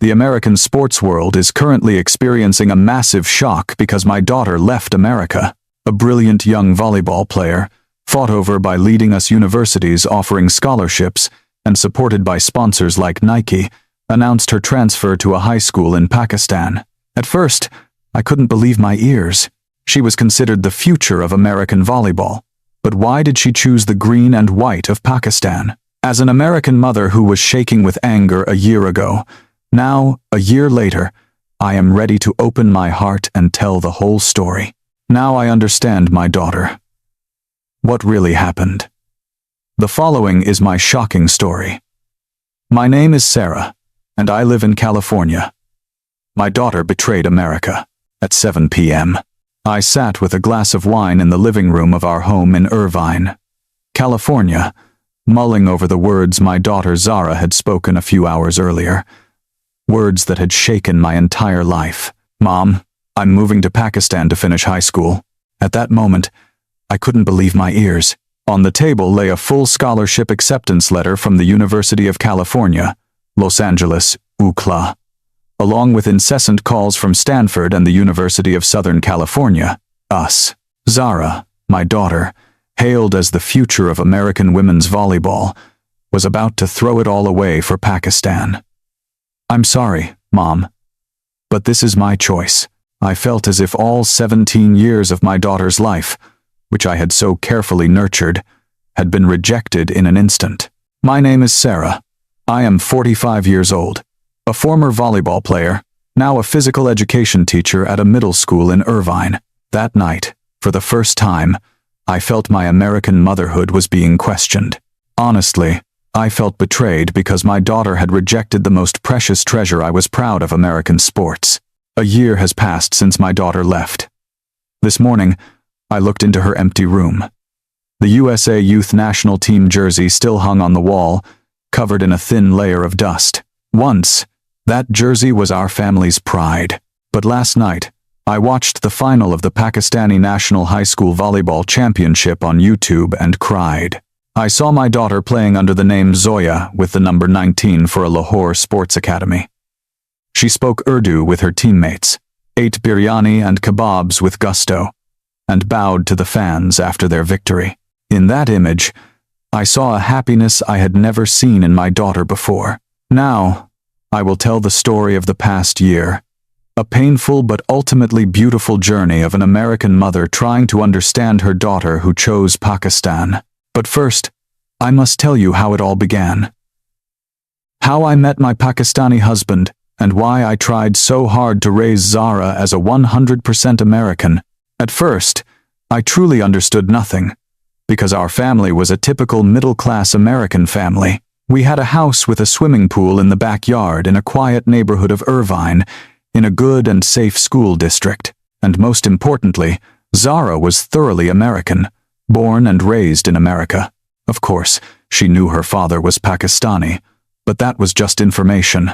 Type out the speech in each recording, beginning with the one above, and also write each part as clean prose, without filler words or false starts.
The American sports world is currently experiencing a massive shock because my daughter left America. A brilliant young volleyball player, fought over by leading US universities offering scholarships and supported by sponsors like Nike, announced her transfer to a high school in Pakistan. At first, I couldn't believe my ears. She was considered the future of American volleyball. But why did she choose the green and white of Pakistan? As an American mother who was shaking with anger a year ago, now, a year later, I am ready to open my heart and tell the whole story. Now I understand my daughter. What really happened? The following is my shocking story. My name is Sarah, and I live in California. My daughter betrayed America. At 7 p.m., I sat with a glass of wine in the living room of our home in Irvine, California, mulling over the words my daughter Zara had spoken a few hours earlier. Words that had shaken my entire life. Mom, I'm moving to Pakistan to finish high school. At that moment, I couldn't believe my ears. On the table lay a full scholarship acceptance letter from the University of California, Los Angeles, UCLA, along with incessant calls from Stanford and the University of Southern California, US. Zara, my daughter, hailed as the future of American women's volleyball, was about to throw it all away for Pakistan. I'm sorry, Mom, but this is my choice. I felt as if all 17 years of my daughter's life, which I had so carefully nurtured, had been rejected in an instant. My name is Sarah. I am 45 years old, a former volleyball player, now a physical education teacher at a middle school in Irvine. That night, for the first time, I felt my American motherhood was being questioned. Honestly, I felt betrayed because my daughter had rejected the most precious treasure I was proud of American sports. A year has passed since my daughter left. This morning, I looked into her empty room. The USA Youth National Team jersey still hung on the wall, covered in a thin layer of dust. Once, that jersey was our family's pride. But last night, I watched the final of the Pakistani National High School Volleyball Championship on YouTube and cried. I saw my daughter playing under the name Zoya with the number 19 for a Lahore sports academy. She spoke Urdu with her teammates, ate biryani and kebabs with gusto, and bowed to the fans after their victory. In that image, I saw a happiness I had never seen in my daughter before. Now, I will tell the story of the past year, a painful but ultimately beautiful journey of an American mother trying to understand her daughter who chose Pakistan. But first, I must tell you how it all began. How I met my Pakistani husband, and why I tried so hard to raise Zara as a 100% American. At first, I truly understood nothing, because our family was a typical middle-class American family. We had a house with a swimming pool in the backyard in a quiet neighborhood of Irvine, in a good and safe school district. And most importantly, Zara was thoroughly American, born and raised in America. Of course, she knew her father was Pakistani, but that was just information.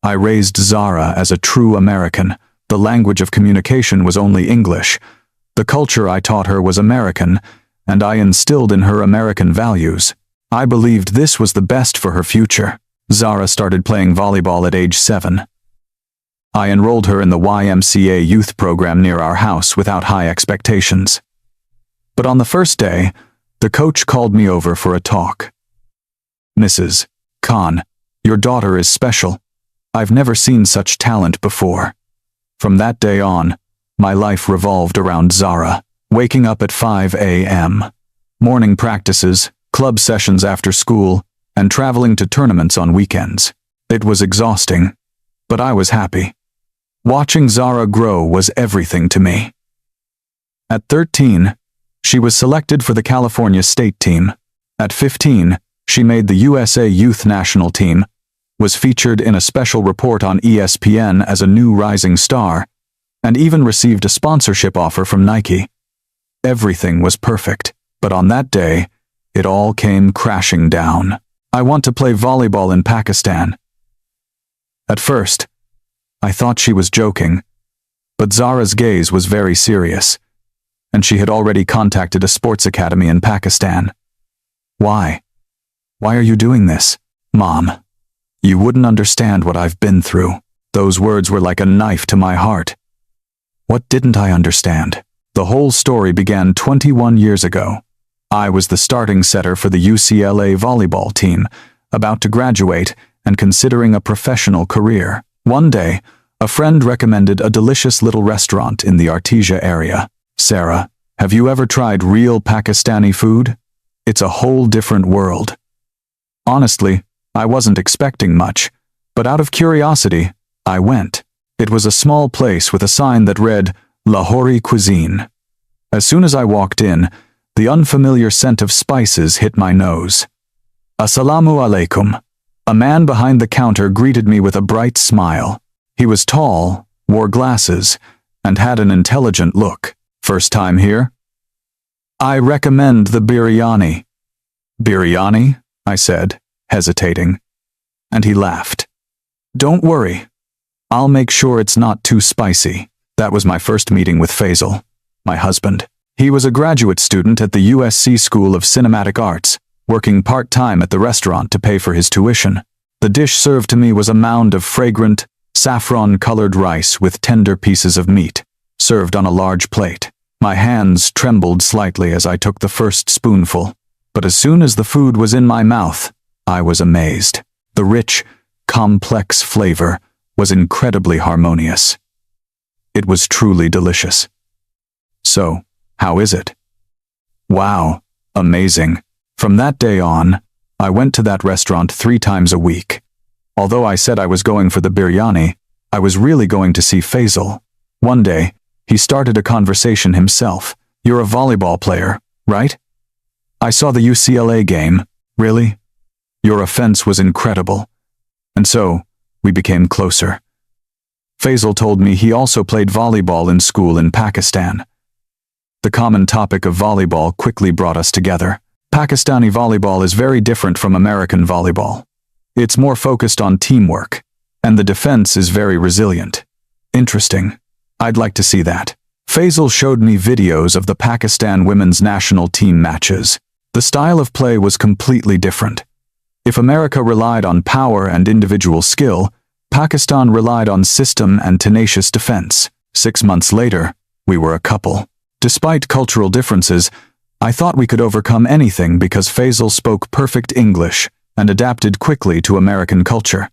I raised Zara as a true American. The language of communication was only English. The culture I taught her was American, and I instilled in her American values. I believed this was the best for her future. Zara started playing volleyball at age 7. I enrolled her in the YMCA youth program near our house without high expectations. But on the first day, the coach called me over for a talk. "Mrs. Khan, your daughter is special. I've never seen such talent before." From that day on, my life revolved around Zara, waking up at 5 a.m., morning practices, club sessions after school, and traveling to tournaments on weekends. It was exhausting, but I was happy. Watching Zara grow was everything to me. At 13, she was selected for the California state team. At 15, she made the USA Youth National Team, was featured in a special report on ESPN as a new rising star, and even received a sponsorship offer from Nike. Everything was perfect, but on that day, it all came crashing down. I want to play volleyball in Pakistan. At first, I thought she was joking, but Zara's gaze was very serious, and she had already contacted a sports academy in Pakistan. Why? Why are you doing this, Mom? You wouldn't understand what I've been through. Those words were like a knife to my heart. What didn't I understand? The whole story began 21 years ago. I was the starting setter for the UCLA volleyball team, about to graduate and considering a professional career. One day, a friend recommended a delicious little restaurant in the Artesia area. Sarah, have you ever tried real Pakistani food? It's a whole different world. Honestly, I wasn't expecting much, but out of curiosity, I went. It was a small place with a sign that read, Lahori Cuisine. As soon as I walked in, the unfamiliar scent of spices hit my nose. Assalamu alaikum. A man behind the counter greeted me with a bright smile. He was tall, wore glasses, and had an intelligent look. First time here? I recommend the biryani. Biryani? I said, hesitating. And he laughed. Don't worry. I'll make sure it's not too spicy. That was my first meeting with Faisal, my husband. He was a graduate student at the USC School of Cinematic Arts, working part-time at the restaurant to pay for his tuition. The dish served to me was a mound of fragrant, saffron-colored rice with tender pieces of meat, served on a large plate. My hands trembled slightly as I took the first spoonful, but as soon as the food was in my mouth, I was amazed. The rich, complex flavor was incredibly harmonious. It was truly delicious. So, how is it? Wow, amazing. From that day on, I went to that restaurant 3 times a week. Although I said I was going for the biryani, I was really going to see Faisal. One day, he started a conversation himself. You're a volleyball player, right? I saw the UCLA game. Really? Your offense was incredible. And so, we became closer. Faisal told me he also played volleyball in school in Pakistan. The common topic of volleyball quickly brought us together. Pakistani volleyball is very different from American volleyball. It's more focused on teamwork, and the defense is very resilient. Interesting. I'd like to see that. Faisal showed me videos of the Pakistan women's national team matches. The style of play was completely different. If America relied on power and individual skill, Pakistan relied on system and tenacious defense. 6 months later, we were a couple. Despite cultural differences, I thought we could overcome anything because Faisal spoke perfect English and adapted quickly to American culture.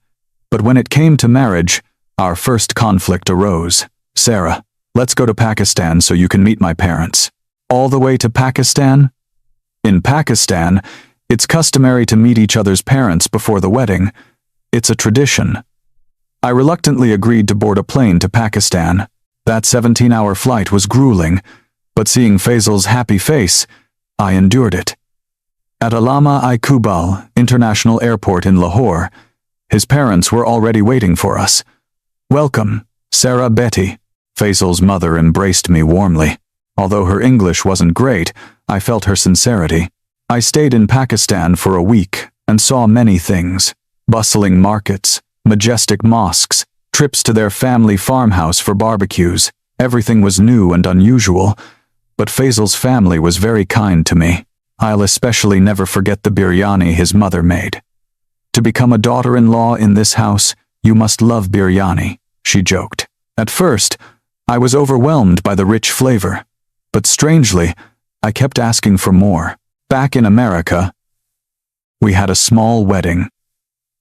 But when it came to marriage, our first conflict arose. Sarah, let's go to Pakistan so you can meet my parents. All the way to Pakistan? In Pakistan, it's customary to meet each other's parents before the wedding. It's a tradition. I reluctantly agreed to board a plane to Pakistan. That 17-hour flight was grueling, but seeing Faisal's happy face, I endured it. At Allama-i-Iqbal International Airport in Lahore, his parents were already waiting for us. Welcome, Sarah Betty. Faisal's mother embraced me warmly. Although her English wasn't great, I felt her sincerity. I stayed in Pakistan for a week and saw many things. Bustling markets, majestic mosques, trips to their family farmhouse for barbecues. Everything was new and unusual, but Faisal's family was very kind to me. I'll especially never forget the biryani his mother made. To become a daughter-in-law in this house, you must love biryani, she joked. At first, I was overwhelmed by the rich flavor, but strangely, I kept asking for more. Back in America, we had a small wedding.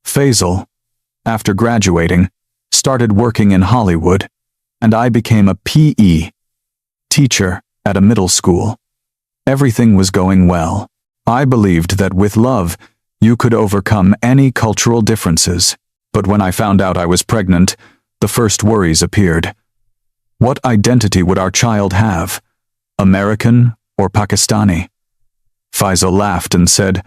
Faisal, after graduating, started working in Hollywood, and I became a PE teacher at a middle school. Everything was going well. I believed that with love, you could overcome any cultural differences. But when I found out I was pregnant, the first worries appeared. What identity would our child have? American or Pakistani? Faisal laughed and said,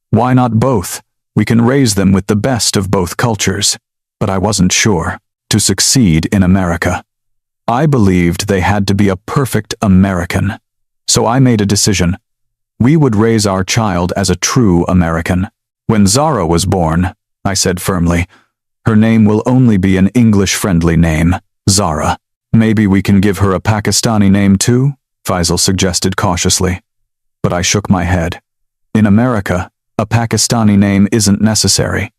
"Why not both? We can raise them with the best of both cultures." But I wasn't sure. To succeed in America, I believed they had to be a perfect American. So I made a decision. We would raise our child as a true American. When Zara was born, I said firmly, her name will only be an English-friendly name, Zara. Maybe we can give her a Pakistani name too? Faisal suggested cautiously. But I shook my head. In America, a Pakistani name isn't necessary.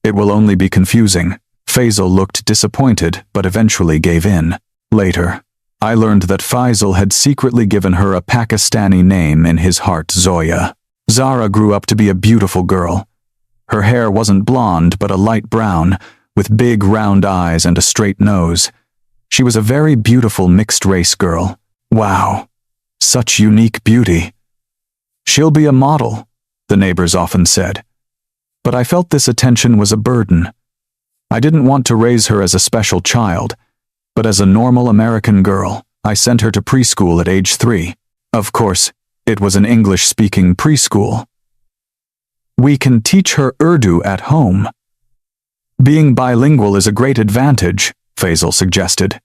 It will only be confusing. Faisal looked disappointed, but eventually gave in. Later, I learned that Faisal had secretly given her a Pakistani name in his heart, Zoya. Zara grew up to be a beautiful girl. Her hair wasn't blonde, but a light brown, with big round eyes and a straight nose. She was a very beautiful mixed-race girl. Wow, such unique beauty. She'll be a model, the neighbors often said. But I felt this attention was a burden. I didn't want to raise her as a special child, but as a normal American girl. I sent her to preschool at age 3. Of course, it was an English-speaking preschool. We can teach her Urdu at home. Being bilingual is a great advantage, Faisal suggested.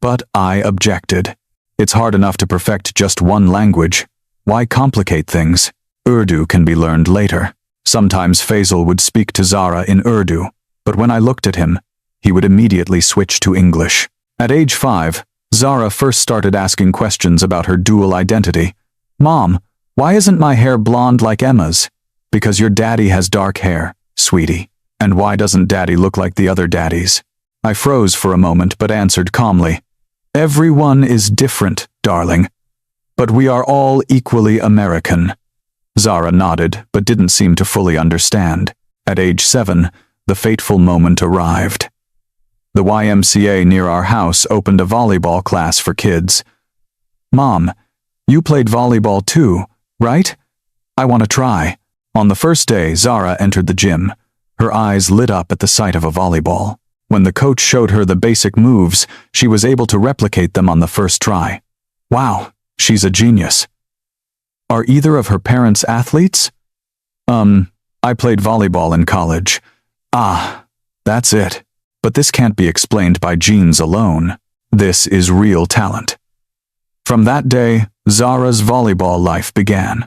But I objected. It's hard enough to perfect just one language. Why complicate things? Urdu can be learned later. Sometimes Faisal would speak to Zara in Urdu, but when I looked at him, he would immediately switch to English. At age 5, Zara first started asking questions about her dual identity. Mom, why isn't my hair blonde like Emma's? Because your daddy has dark hair, sweetie. And why doesn't daddy look like the other daddies? I froze for a moment but answered calmly. Everyone is different, darling. But we are all equally American. Zara nodded but didn't seem to fully understand. At age 7, the fateful moment arrived. The YMCA near our house opened a volleyball class for kids. Mom, you played volleyball too, right? I want to try. On the first day, Zara entered the gym. Her eyes lit up at the sight of a volleyball. When the coach showed her the basic moves, she was able to replicate them on the first try. Wow, she's a genius. Are either of her parents athletes? I played volleyball in college. Ah, that's it. But this can't be explained by genes alone. This is real talent. From that day, Zara's volleyball life began.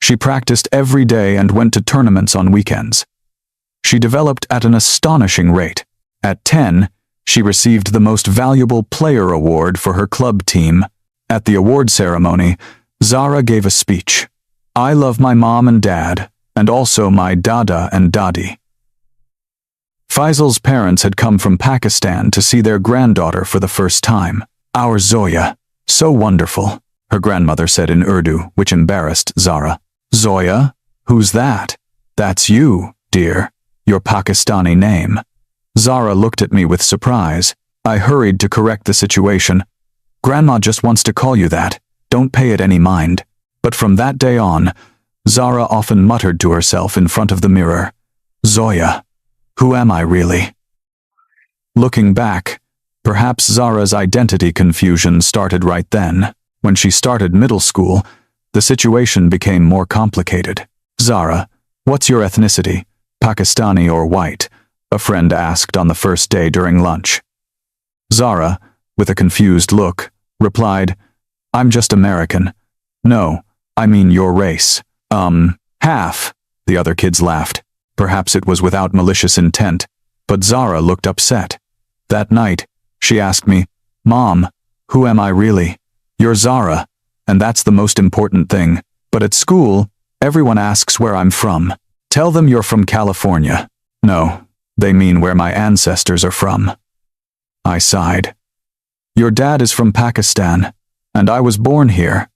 She practiced every day and went to tournaments on weekends. She developed at an astonishing rate. At 10, she received the Most Valuable Player award for her club team. At the award ceremony, Zara gave a speech. I love my mom and dad, and also my dada and dadi. Faisal's parents had come from Pakistan to see their granddaughter for the first time. Our Zoya, so wonderful, her grandmother said in Urdu, which embarrassed Zara. Zoya? Who's that? That's you, dear. Your Pakistani name. Zara looked at me with surprise. I hurried to correct the situation. Grandma just wants to call you that. Don't pay it any mind. But from that day on, Zara often muttered to herself in front of the mirror. Zoya, who am I really? Looking back, perhaps Zara's identity confusion started right then. When she started middle school, the situation became more complicated. Zara, what's your ethnicity? Pakistani or white? A friend asked on the first day during lunch. Zara, with a confused look, replied, I'm just American. No, I mean your race. Half, the other kids laughed. Perhaps it was without malicious intent, but Zara looked upset. That night, she asked me, Mom, who am I really? You're Zara, and that's the most important thing. But at school, everyone asks where I'm from. Tell them you're from California. No, they mean where my ancestors are from. I sighed. Your dad is from Pakistan, and I was born here.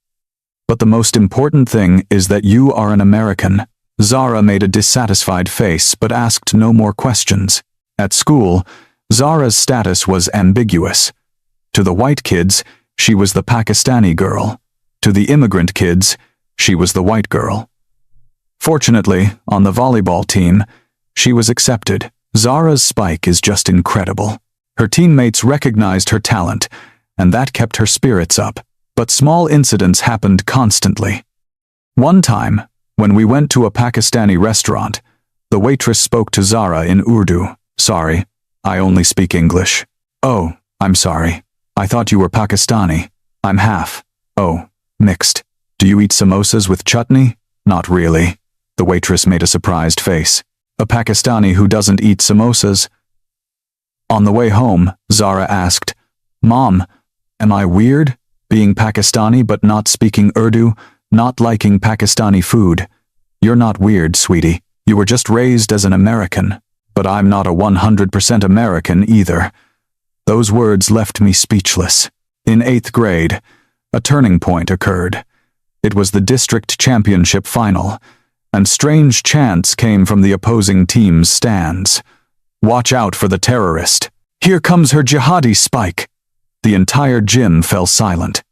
But the most important thing is that you are an American. Zara made a dissatisfied face but asked no more questions. At school, Zara's status was ambiguous. To the white kids, she was the Pakistani girl. To the immigrant kids, she was the white girl. Fortunately, on the volleyball team, she was accepted. Zara's spike is just incredible. Her teammates recognized her talent, and that kept her spirits up. But small incidents happened constantly. One time, when we went to a Pakistani restaurant, the waitress spoke to Zara in Urdu. Sorry, I only speak English. Oh, I'm sorry. I thought you were Pakistani. I'm half. Oh, mixed. Do you eat samosas with chutney? Not really. The waitress made a surprised face. A Pakistani who doesn't eat samosas? On the way home, Zara asked, Mom, am I weird? Being Pakistani but not speaking Urdu, not liking Pakistani food. You're not weird, sweetie. You were just raised as an American, but I'm not a 100% American either." Those words left me speechless. In 8th grade, a turning point occurred. It was the district championship final, and strange chants came from the opposing team's stands. "Watch out for the terrorist. Here comes her jihadi spike." The entire gym fell silent.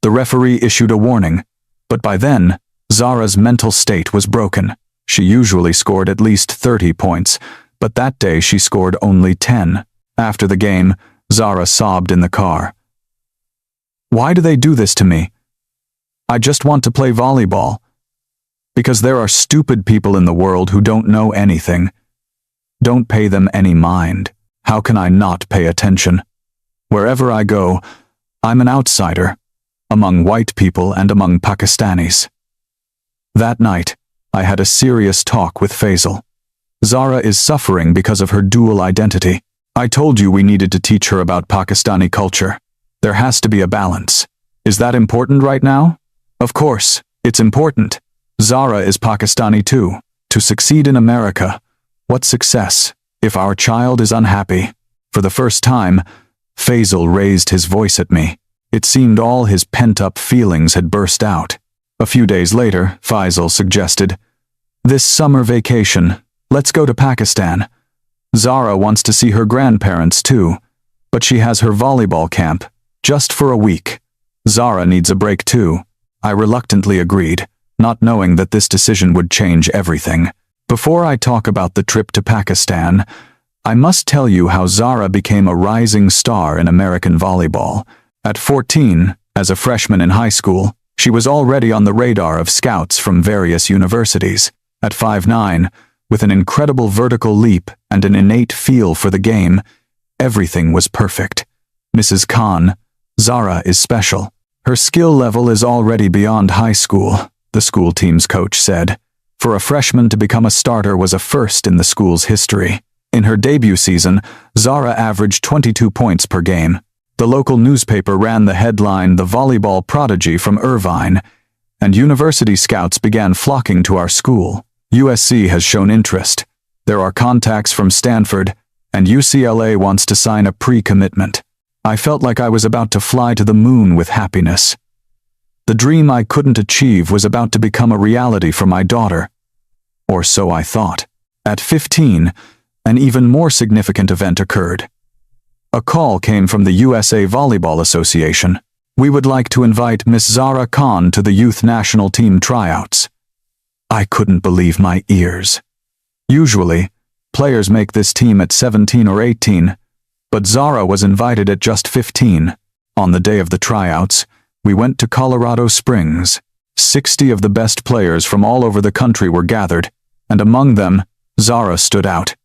The referee issued a warning, but by then, Zara's mental state was broken. She usually scored at least 30 points, but that day she scored only 10. After the game, Zara sobbed in the car. "Why do they do this to me? I just want to play volleyball." Because there are stupid people in the world who don't know anything. Don't pay them any mind. How can I not pay attention? Wherever I go, I'm an outsider, among white people and among Pakistanis. That night, I had a serious talk with Faisal. Zara is suffering because of her dual identity. I told you we needed to teach her about Pakistani culture. There has to be a balance. Is that important right now? Of course, it's important. Zara is Pakistani too. To succeed in America, what success if our child is unhappy? For the first time, Faisal raised his voice at me. It seemed all his pent-up feelings had burst out. A few days later, Faisal suggested, "This summer vacation, let's go to Pakistan. Zara wants to see her grandparents too, but she has her volleyball camp, just for a week. Zara needs a break too." I reluctantly agreed, not knowing that this decision would change everything. Before I talk about the trip to Pakistan, I must tell you how Zara became a rising star in American volleyball. At 14, as a freshman in high school, she was already on the radar of scouts from various universities. At 5'9", with an incredible vertical leap and an innate feel for the game, everything was perfect. "Mrs. Khan, Zara is special. Her skill level is already beyond high school," the school team's coach said. For a freshman to become a starter was a first in the school's history. In her debut season, Zara averaged 22 points per game. The local newspaper ran the headline, "The Volleyball Prodigy from Irvine," and university scouts began flocking to our school. USC has shown interest. There are contacts from Stanford, and UCLA wants to sign a pre-commitment. I felt like I was about to fly to the moon with happiness. The dream I couldn't achieve was about to become a reality for my daughter. Or so I thought. At 15, an even more significant event occurred. A call came from the USA Volleyball Association. "We would like to invite Miss Zara Khan to the youth national team tryouts." I couldn't believe my ears. Usually, players make this team at 17 or 18, but Zara was invited at just 15. On the day of the tryouts, we went to Colorado Springs. 60 of the best players from all over the country were gathered, and among them, Zara stood out.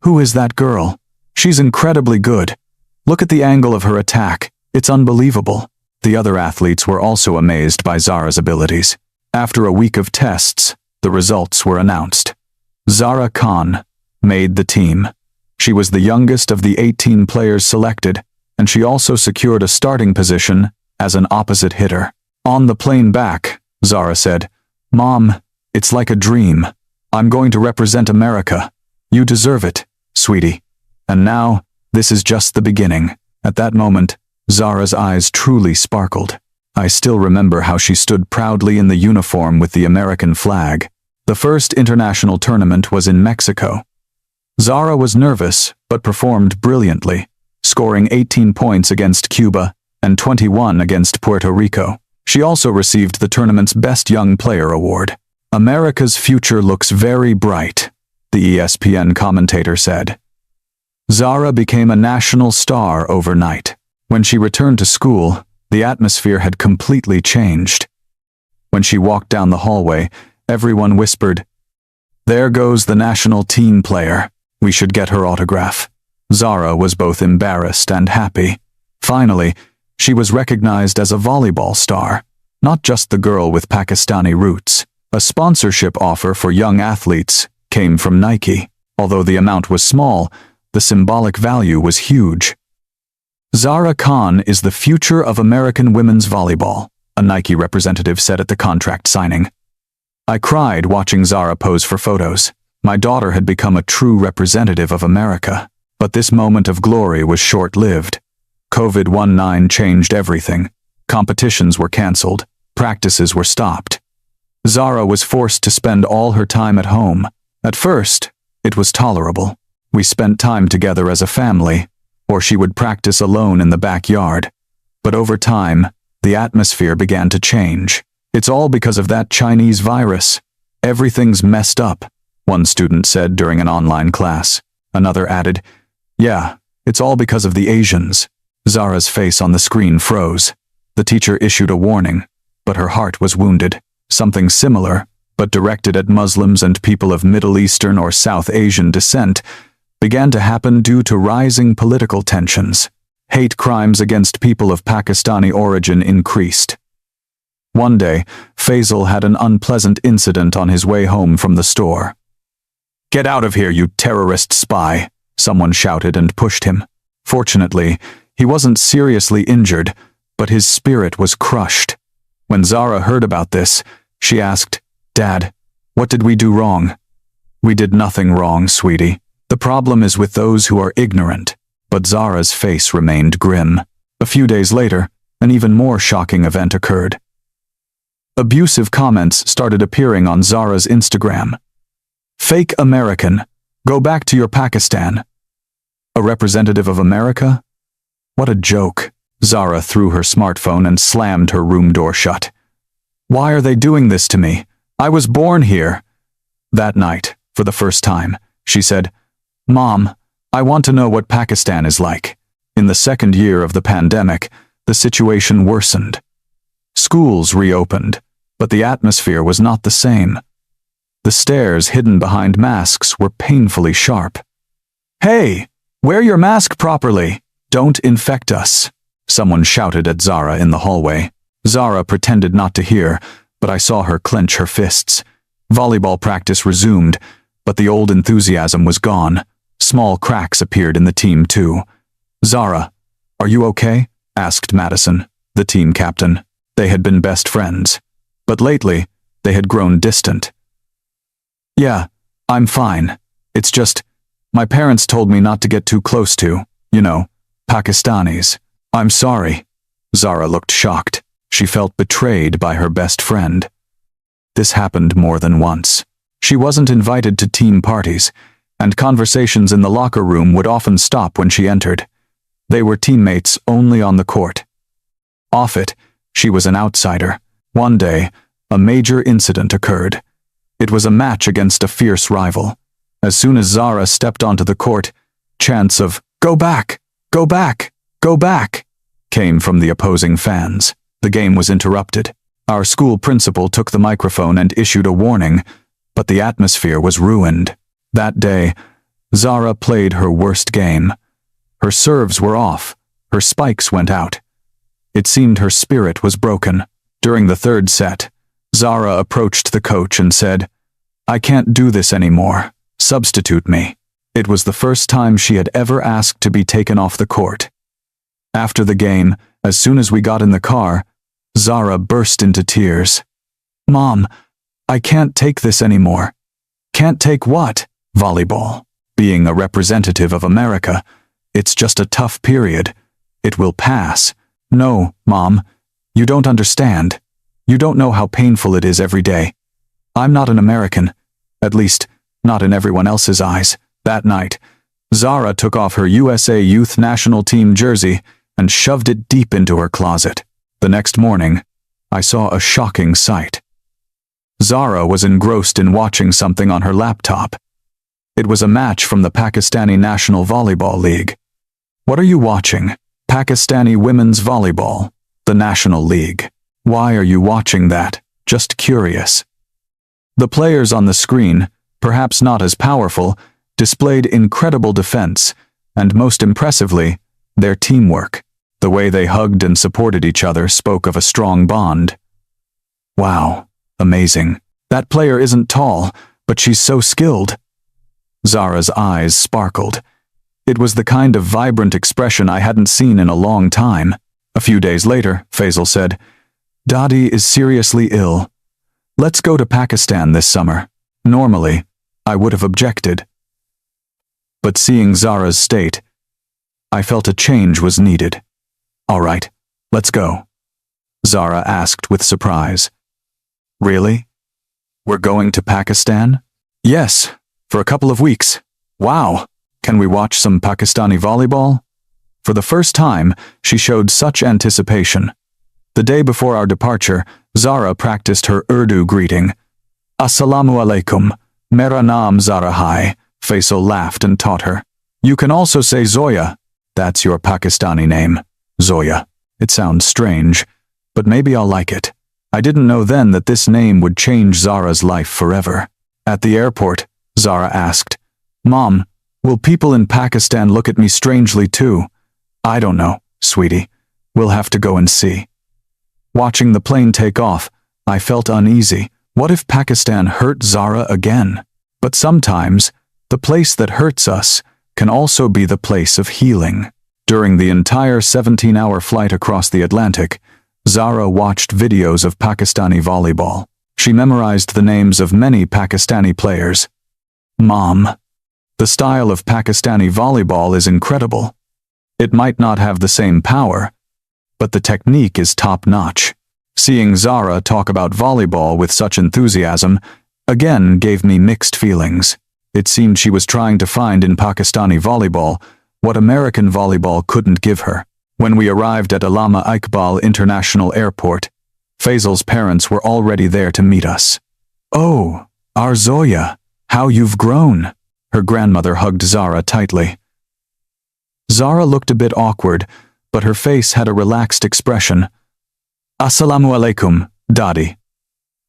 "Who is that girl? She's incredibly good. Look at the angle of her attack. It's unbelievable." The other athletes were also amazed by Zara's abilities. After a week of tests, the results were announced. Zara Khan made the team. She was the youngest of the 18 players selected, and she also secured a starting position as an opposite hitter. On the plane back, Zara said, "Mom, it's like a dream. I'm going to represent America. You deserve it, sweetie. And now, this is just the beginning." At that moment, Zara's eyes truly sparkled. I still remember how she stood proudly in the uniform with the American flag. The first international tournament was in Mexico. Zara was nervous, but performed brilliantly, scoring 18 points against Cuba and 21 against Puerto Rico. She also received the tournament's Best Young Player award. "America's future looks very bright," the ESPN commentator said. Zara became a national star overnight. When she returned to school, the atmosphere had completely changed. When she walked down the hallway, everyone whispered, "There goes the national team player. We should get her autograph." Zara was both embarrassed and happy. Finally, she was recognized as a volleyball star, not just the girl with Pakistani roots. A sponsorship offer for young athletes came from Nike. Although the amount was small, the symbolic value was huge. "Zara Khan is the future of American women's volleyball," a Nike representative said at the contract signing. I cried watching Zara pose for photos. My daughter had become a true representative of America. But this moment of glory was short-lived. COVID-19 changed everything. Competitions were cancelled. Practices were stopped. Zara was forced to spend all her time at home. At first, it was tolerable. We spent time together as a family, or she would practice alone in the backyard. But over time, the atmosphere began to change. It's all because of that Chinese virus. Everything's messed up, one student said during an online class. Another added, "Yeah, it's all because of the Asians." Zara's face on the screen froze. The teacher issued a warning, but her heart was wounded. Something similar, but directed at Muslims and people of Middle Eastern or South Asian descent, began to happen due to rising political tensions. Hate crimes against people of Pakistani origin increased. One day, Faisal had an unpleasant incident on his way home from the store. "Get out of here, you terrorist spy!" someone shouted and pushed him. Fortunately, he wasn't seriously injured, but his spirit was crushed. When Zara heard about this, she asked, "Dad, what did we do wrong?" "We did nothing wrong, sweetie. The problem is with those who are ignorant." But Zara's face remained grim. A few days later, an even more shocking event occurred. Abusive comments started appearing on Zara's Instagram. "Fake American. Go back to your Pakistan." A representative of America? What a joke. Zara threw her smartphone and slammed her room door shut. "Why are they doing this to me? I was born here." That night, for the first time, she said, "Mom, I want to know what Pakistan is like." In the second year of the pandemic, the situation worsened. Schools reopened, but the atmosphere was not the same. The stares hidden behind masks were painfully sharp. "Hey, wear your mask properly. Don't infect us," someone shouted at Zara in the hallway. Zara pretended not to hear, but I saw her clench her fists. Volleyball practice resumed, but the old enthusiasm was gone. Small cracks appeared in the team too. "Zara, are you okay?" asked Madison, the team captain. They had been best friends, but lately they had grown distant. "Yeah, I'm fine. It's just, my parents told me not to get too close to, Pakistanis." "I'm sorry." Zara looked shocked. She felt betrayed by her best friend. This happened more than once. She wasn't invited to team parties, and conversations in the locker room would often stop when she entered. They were teammates only on the court. Off it, she was an outsider. One day, a major incident occurred. It was a match against a fierce rival. As soon as Zara stepped onto the court, chants of, "Go back! Go back! Go back!" came from the opposing fans. The game was interrupted. Our school principal took the microphone and issued a warning, but the atmosphere was ruined. That day, Zara played her worst game. Her serves were off. Her spikes went out. It seemed her spirit was broken. During the third set, Zara approached the coach and said, "I can't do this anymore. Substitute me." It was the first time she had ever asked to be taken off the court. After the game, as soon as we got in the car, Zara burst into tears. "Mom, I can't take this anymore." "Can't take what?" "Volleyball. Being a representative of America. It's just a tough period. It will pass." "No, Mom, you don't understand. You don't know how painful it is every day. I'm not an American, at least, not in everyone else's eyes." That night, Zara took off her USA Youth National Team jersey and shoved it deep into her closet. The next morning, I saw a shocking sight. Zara was engrossed in watching something on her laptop. It was a match from the Pakistani National Volleyball League. "What are you watching?" "Pakistani Women's Volleyball, the National League." "Why are you watching that?" "Just curious." The players on the screen, perhaps not as powerful, displayed incredible defense, and most impressively, their teamwork. The way they hugged and supported each other spoke of a strong bond. "Wow, amazing. That player isn't tall, but she's so skilled." Zara's eyes sparkled. It was the kind of vibrant expression I hadn't seen in a long time. A few days later, Faisal said, "Dadi is seriously ill. Let's go to Pakistan this summer." Normally, I would have objected. But seeing Zara's state, I felt a change was needed. All right, let's go, Zara asked with surprise. Really? We're going to Pakistan? Yes, for a couple of weeks. Wow, can we watch some Pakistani volleyball? For the first time, she showed such anticipation. The day before our departure, Zara practiced her Urdu greeting. Assalamu alaikum, mera naam Zara hai, Faisal laughed and taught her. You can also say Zoya. That's your Pakistani name, Zoya. It sounds strange, but maybe I'll like it. I didn't know then that this name would change Zara's life forever. At the airport, Zara asked, Mom, will people in Pakistan look at me strangely too? I don't know, sweetie. We'll have to go and see. Watching the plane take off, I felt uneasy. What if Pakistan hurt Zara again? But sometimes, the place that hurts us can also be the place of healing. During the entire 17-hour flight across the Atlantic, Zara watched videos of Pakistani volleyball. She memorized the names of many Pakistani players. Mom, the style of Pakistani volleyball is incredible. It might not have the same power, but the technique is top-notch. Seeing Zara talk about volleyball with such enthusiasm again gave me mixed feelings. It seemed she was trying to find in Pakistani volleyball what American volleyball couldn't give her. When we arrived at Allama Iqbal International Airport, Faisal's parents were already there to meet us. Oh, our Zoya, how you've grown. Her grandmother hugged Zara tightly. Zara looked a bit awkward, but her face had a relaxed expression. Assalamu alaikum, Daddy.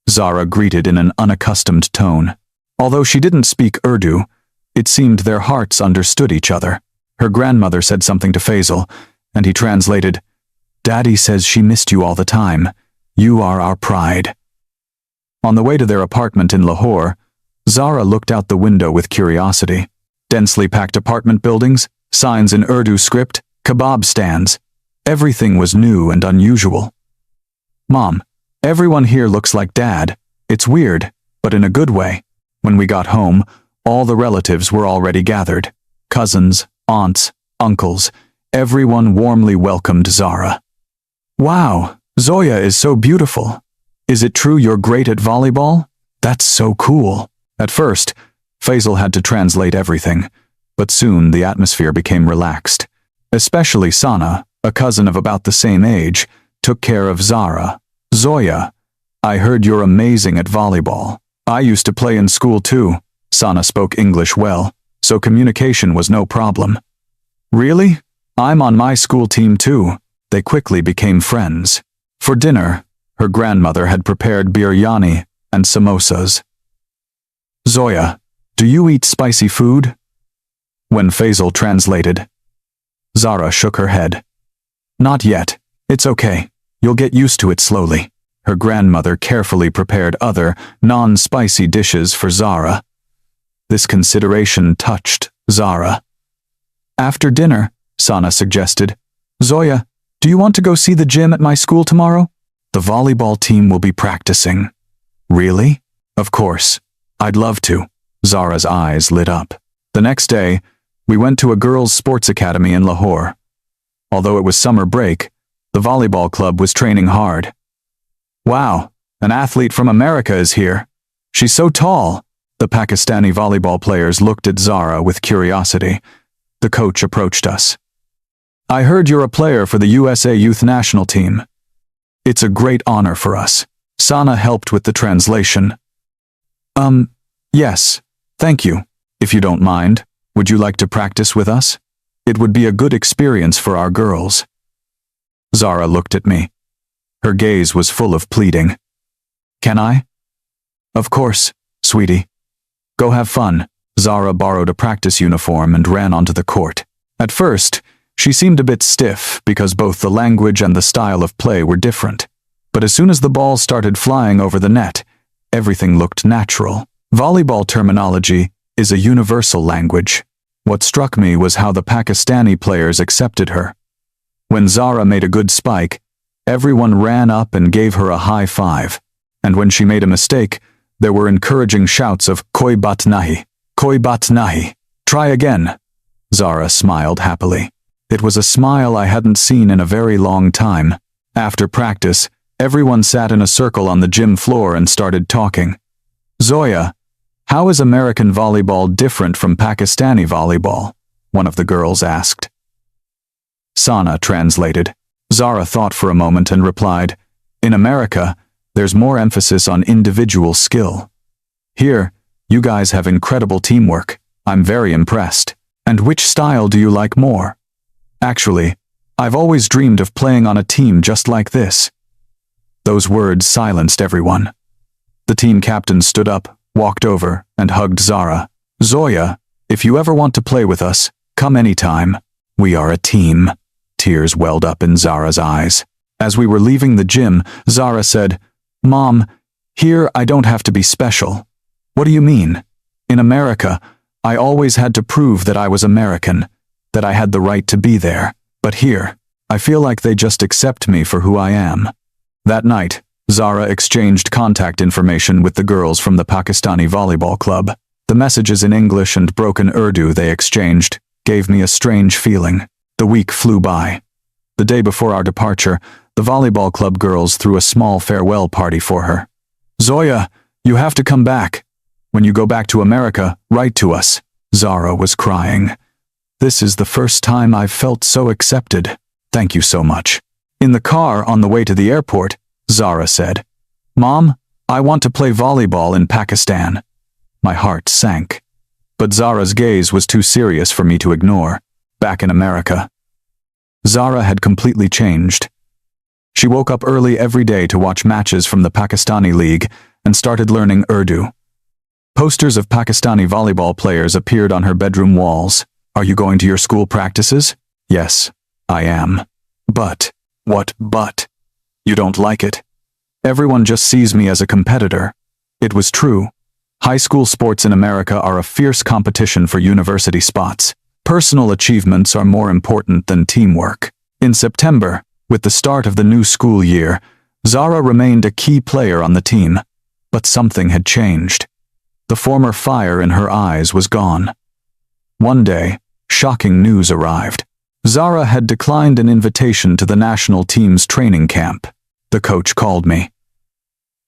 Zara greeted in an unaccustomed tone. Although she didn't speak Urdu, it seemed their hearts understood each other. Her grandmother said something to Faisal, and he translated, Daddy says she missed you all the time. You are our pride. On the way to their apartment in Lahore, Zara looked out the window with curiosity. Densely packed apartment buildings, signs in Urdu script, kebab stands. Everything was new and unusual. Mom, everyone here looks like Dad. It's weird, but in a good way. When we got home, all the relatives were already gathered. Cousins, aunts, uncles, everyone warmly welcomed Zara. Wow, Zoya is so beautiful. Is it true you're great at volleyball? That's so cool. At first, Faisal had to translate everything, but soon the atmosphere became relaxed. Especially Sana, a cousin of about the same age, took care of Zara. Zoya, I heard you're amazing at volleyball. I used to play in school too. Sana spoke English well, so communication was no problem. Really? I'm on my school team too. They quickly became friends. For dinner, her grandmother had prepared biryani and samosas. Zoya, do you eat spicy food? When Faisal translated, Zara shook her head. Not yet. It's okay. You'll get used to it slowly. Her grandmother carefully prepared other, non-spicy dishes for Zara. This consideration touched Zara. After dinner, Sana suggested, Zoya, do you want to go see the gym at my school tomorrow? The volleyball team will be practicing. Really? Of course. I'd love to. Zara's eyes lit up. The next day, we went to a girls' sports academy in Lahore. Although it was summer break, the volleyball club was training hard. Wow, an athlete from America is here. She's so tall. The Pakistani volleyball players looked at Zara with curiosity. The coach approached us. I heard you're a player for the USA Youth National Team. It's a great honor for us. Sana helped with the translation. Yes, thank you. If you don't mind, would you like to practice with us? It would be a good experience for our girls. Zara looked at me. Her gaze was full of pleading. Can I? Of course, sweetie. Go have fun. Zara borrowed a practice uniform and ran onto the court. At first, she seemed a bit stiff because both the language and the style of play were different. But as soon as the ball started flying over the net, everything looked natural. Volleyball terminology is a universal language. What struck me was how the Pakistani players accepted her. When Zara made a good spike, everyone ran up and gave her a high five. And when she made a mistake, there were encouraging shouts of "Koi bat nahi." Koi bat nahi. Try again. Zara smiled happily. It was a smile I hadn't seen in a very long time. After practice, everyone sat in a circle on the gym floor and started talking. Zoya, how is American volleyball different from Pakistani volleyball? One of the girls asked. Sana translated. Zara thought for a moment and replied, in America, there's more emphasis on individual skill. Here, you guys have incredible teamwork. I'm very impressed. And which style do you like more? Actually, I've always dreamed of playing on a team just like this. Those words silenced everyone. The team captain stood up, walked over, and hugged Zara. Zoya, if you ever want to play with us, come anytime. We are a team. Tears welled up in Zara's eyes. As we were leaving the gym, Zara said, Mom, here I don't have to be special. What do you mean? In America, I always had to prove that I was American, that I had the right to be there. But here, I feel like they just accept me for who I am. That night, Zara exchanged contact information with the girls from the Pakistani volleyball club. The messages in English and broken Urdu they exchanged gave me a strange feeling. The week flew by. The day before our departure, the volleyball club girls threw a small farewell party for her. Zoya, you have to come back. When you go back to America, write to us. Zara was crying. This is the first time I've felt so accepted. Thank you so much. In the car on the way to the airport, Zara said, Mom, I want to play volleyball in Pakistan. My heart sank. But Zara's gaze was too serious for me to ignore. Back in America, Zara had completely changed. She woke up early every day to watch matches from the Pakistani League and started learning Urdu. Posters of Pakistani volleyball players appeared on her bedroom walls. Are you going to your school practices? Yes, I am. But, what but? You don't like it? Everyone just sees me as a competitor. It was true. High school sports in America are a fierce competition for university spots. Personal achievements are more important than teamwork. In September, with the start of the new school year, Zara remained a key player on the team. But something had changed. The former fire in her eyes was gone. One day, shocking news arrived. Zara had declined an invitation to the national team's training camp. The coach called me.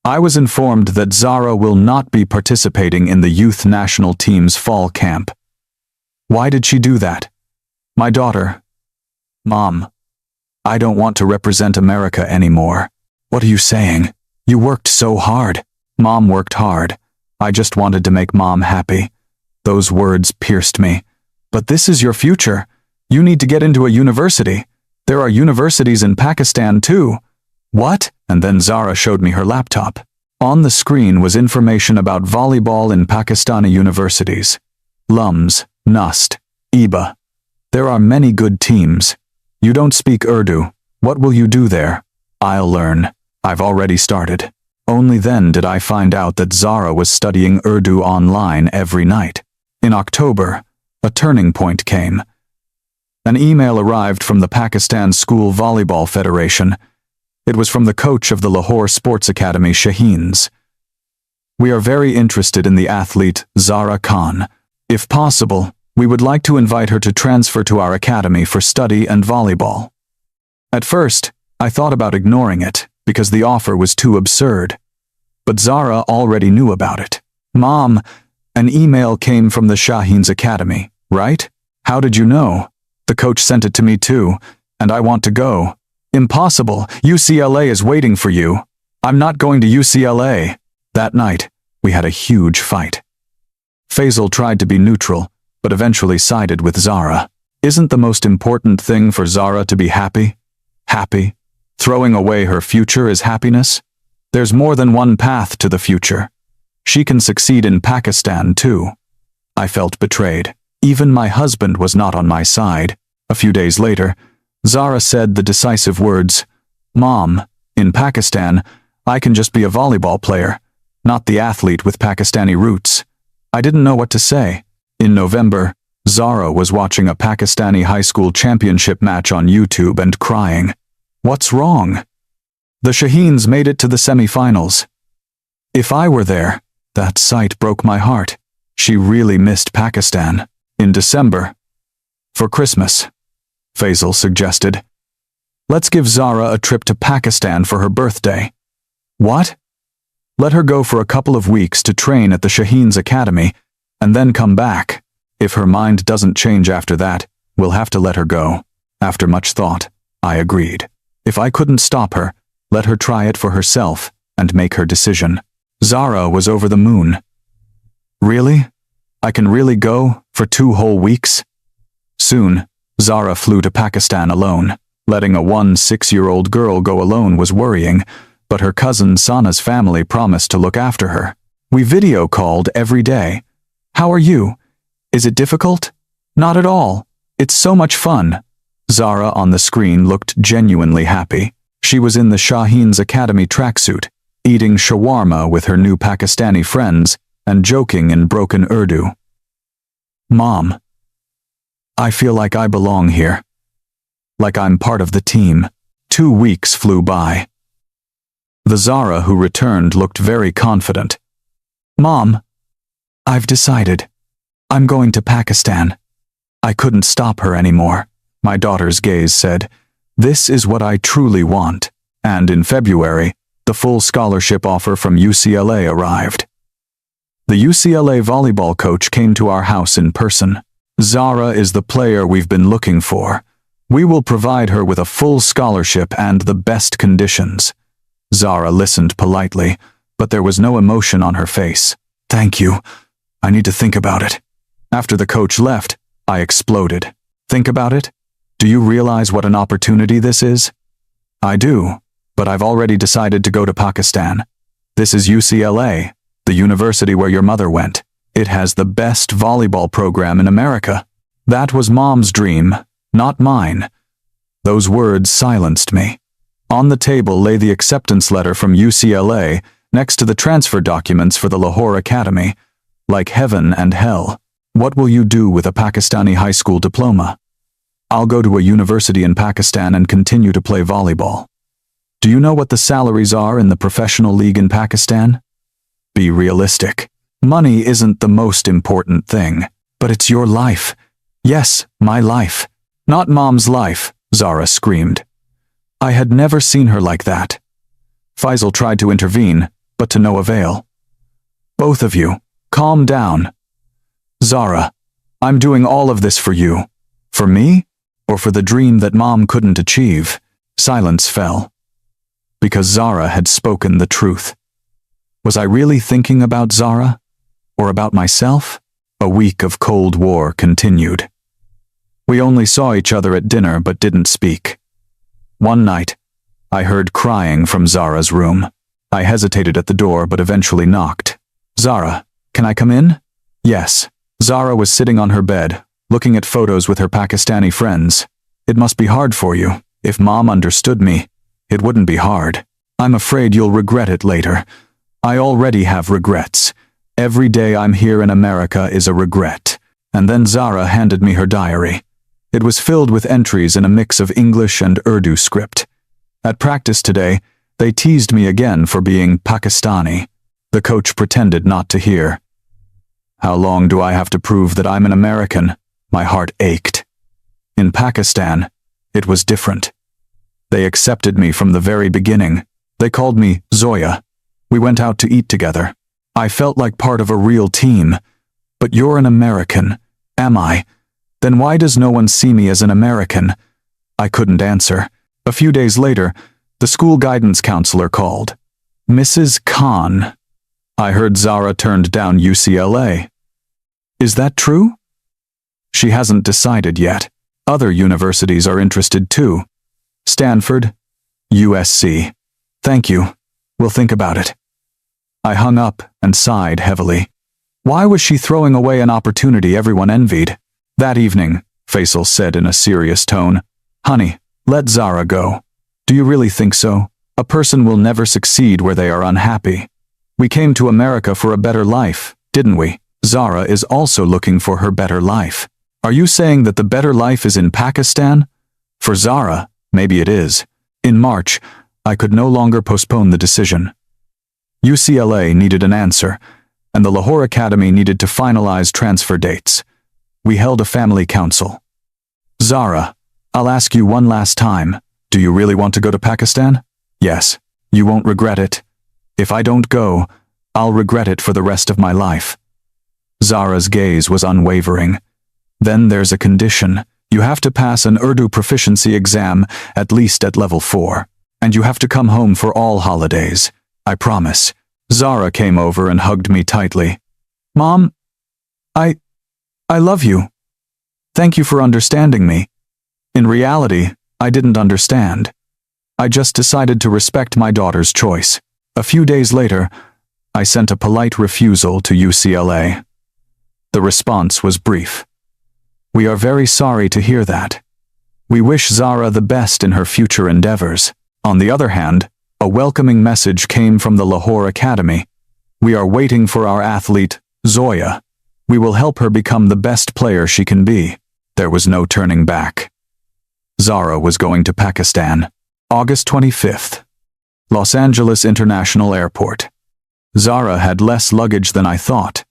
I was informed that Zara will not be participating in the youth national team's fall camp. Why did she do that? My daughter. Mom, I don't want to represent America anymore. What are you saying? You worked so hard. Mom worked hard. I just wanted to make Mom happy. Those words pierced me. But this is your future. You need to get into a university. There are universities in Pakistan too. What? And then Zara showed me her laptop. On the screen was information about volleyball in Pakistani universities. Lums, Nust, Iba. There are many good teams. You don't speak Urdu. What will you do there? I'll learn. I've already started. Only then did I find out that Zara was studying Urdu online every night. In October, a turning point came. An email arrived from the Pakistan School Volleyball Federation. It was from the coach of the Lahore Sports Academy, Shaheens. We are very interested in the athlete Zara Khan. If possible, we would like to invite her to transfer to our academy for study and volleyball. At first, I thought about ignoring it, because the offer was too absurd. But Zara already knew about it. Mom, an email came from the Shaheens Academy, right? How did you know? The coach sent it to me too, and I want to go. Impossible, UCLA is waiting for you. I'm not going to UCLA. That night, we had a huge fight. Faisal tried to be neutral, but eventually sided with Zara. Isn't the most important thing for Zara to be happy? Happy? Throwing away her future is happiness? There's more than one path to the future. She can succeed in Pakistan too. I felt betrayed. Even my husband was not on my side. A few days later, Zara said the decisive words, Mom, in Pakistan, I can just be a volleyball player, not the athlete with Pakistani roots. I didn't know what to say. In November, Zara was watching a Pakistani high school championship match on YouTube and crying. What's wrong? The Shaheens made it to the semi-finals. If I were there, that sight broke my heart. She really missed Pakistan. In December. For Christmas, Faisal suggested. Let's give Zara a trip to Pakistan for her birthday. What? Let her go for a couple of weeks to train at the Shaheen's Academy, and then come back. If her mind doesn't change after that, we'll have to let her go. After much thought, I agreed. If I couldn't stop her, let her try it for herself and make her decision. Zara was over the moon. Really? I can really go for 2 whole weeks? Soon, Zara flew to Pakistan alone. Letting a 6-year-old girl go alone was worrying, but her cousin Sana's family promised to look after her. We video called every day. How are you? Is it difficult? Not at all. It's so much fun. Zara on the screen looked genuinely happy. She was in the Shaheen's Academy tracksuit, eating shawarma with her new Pakistani friends and joking in broken Urdu. Mom, I feel like I belong here. Like I'm part of the team. 2 weeks flew by. The Zara who returned looked very confident. Mom, I've decided. I'm going to Pakistan. I couldn't stop her anymore. My daughter's gaze said, this is what I truly want. And in February, the full scholarship offer from UCLA arrived. The UCLA volleyball coach came to our house in person. Zara is the player we've been looking for. We will provide her with a full scholarship and the best conditions. Zara listened politely, but there was no emotion on her face. Thank you. I need to think about it. After the coach left, I exploded. Think about it? Do you realize what an opportunity this is? I do, but I've already decided to go to Pakistan. This is UCLA, the university where your mother went. It has the best volleyball program in America. That was Mom's dream, not mine. Those words silenced me. On the table lay the acceptance letter from UCLA next to the transfer documents for the Lahore Academy. Like heaven and hell. What will you do with a Pakistani high school diploma? I'll go to a university in Pakistan and continue to play volleyball. Do you know what the salaries are in the professional league in Pakistan? Be realistic. Money isn't the most important thing, but it's your life. Yes, my life. Not Mom's life, Zara screamed. I had never seen her like that. Faisal tried to intervene, but to no avail. Both of you, calm down. Zara, I'm doing all of this for you. For me? Or for the dream that Mom couldn't achieve? Silence fell. Because Zara had spoken the truth. Was I really thinking about Zara? Or about myself? A week of Cold War continued. We only saw each other at dinner but didn't speak. One night, I heard crying from Zara's room. I hesitated at the door but eventually knocked. Zara, can I come in? Yes. Zara was sitting on her bed, looking at photos with her Pakistani friends. It must be hard for you. If Mom understood me, it wouldn't be hard. I'm afraid you'll regret it later. I already have regrets. Every day I'm here in America is a regret. And then Zara handed me her diary. It was filled with entries in a mix of English and Urdu script. At practice today, they teased me again for being Pakistani. The coach pretended not to hear. How long do I have to prove that I'm an American? My heart ached. In Pakistan, it was different. They accepted me from the very beginning. They called me Zoya. We went out to eat together. I felt like part of a real team. But you're an American. Am I? Then why does no one see me as an American? I couldn't answer. A few days later, the school guidance counselor called. Mrs. Khan. I heard Zara turned down UCLA. Is that true? She hasn't decided yet. Other universities are interested too. Stanford, USC. Thank you. We'll think about it. I hung up and sighed heavily. Why was she throwing away an opportunity everyone envied? That evening, Faisal said in a serious tone, Honey, let Zara go. Do you really think so? A person will never succeed where they are unhappy. We came to America for a better life, didn't we? Zara is also looking for her better life. Are you saying that the better life is in Pakistan? For Zara, maybe it is. In March, I could no longer postpone the decision. UCLA needed an answer, and the Lahore Academy needed to finalize transfer dates. We held a family council. Zara, I'll ask you one last time. Do you really want to go to Pakistan? Yes. You won't regret it. If I don't go, I'll regret it for the rest of my life. Zara's gaze was unwavering. Then there's a condition. You have to pass an Urdu proficiency exam, at least at level 4. And you have to come home for all holidays. I promise. Zara came over and hugged me tightly. Mom, I love you. Thank you for understanding me. In reality, I didn't understand. I just decided to respect my daughter's choice. A few days later, I sent a polite refusal to UCLA. The response was brief. We are very sorry to hear that. We wish Zara the best in her future endeavors. On the other hand, a welcoming message came from the Lahore Academy. We are waiting for our athlete, Zoya. We will help her become the best player she can be. There was no turning back. Zara was going to Pakistan. August 25th. Los Angeles International Airport. Zara had less luggage than I thought.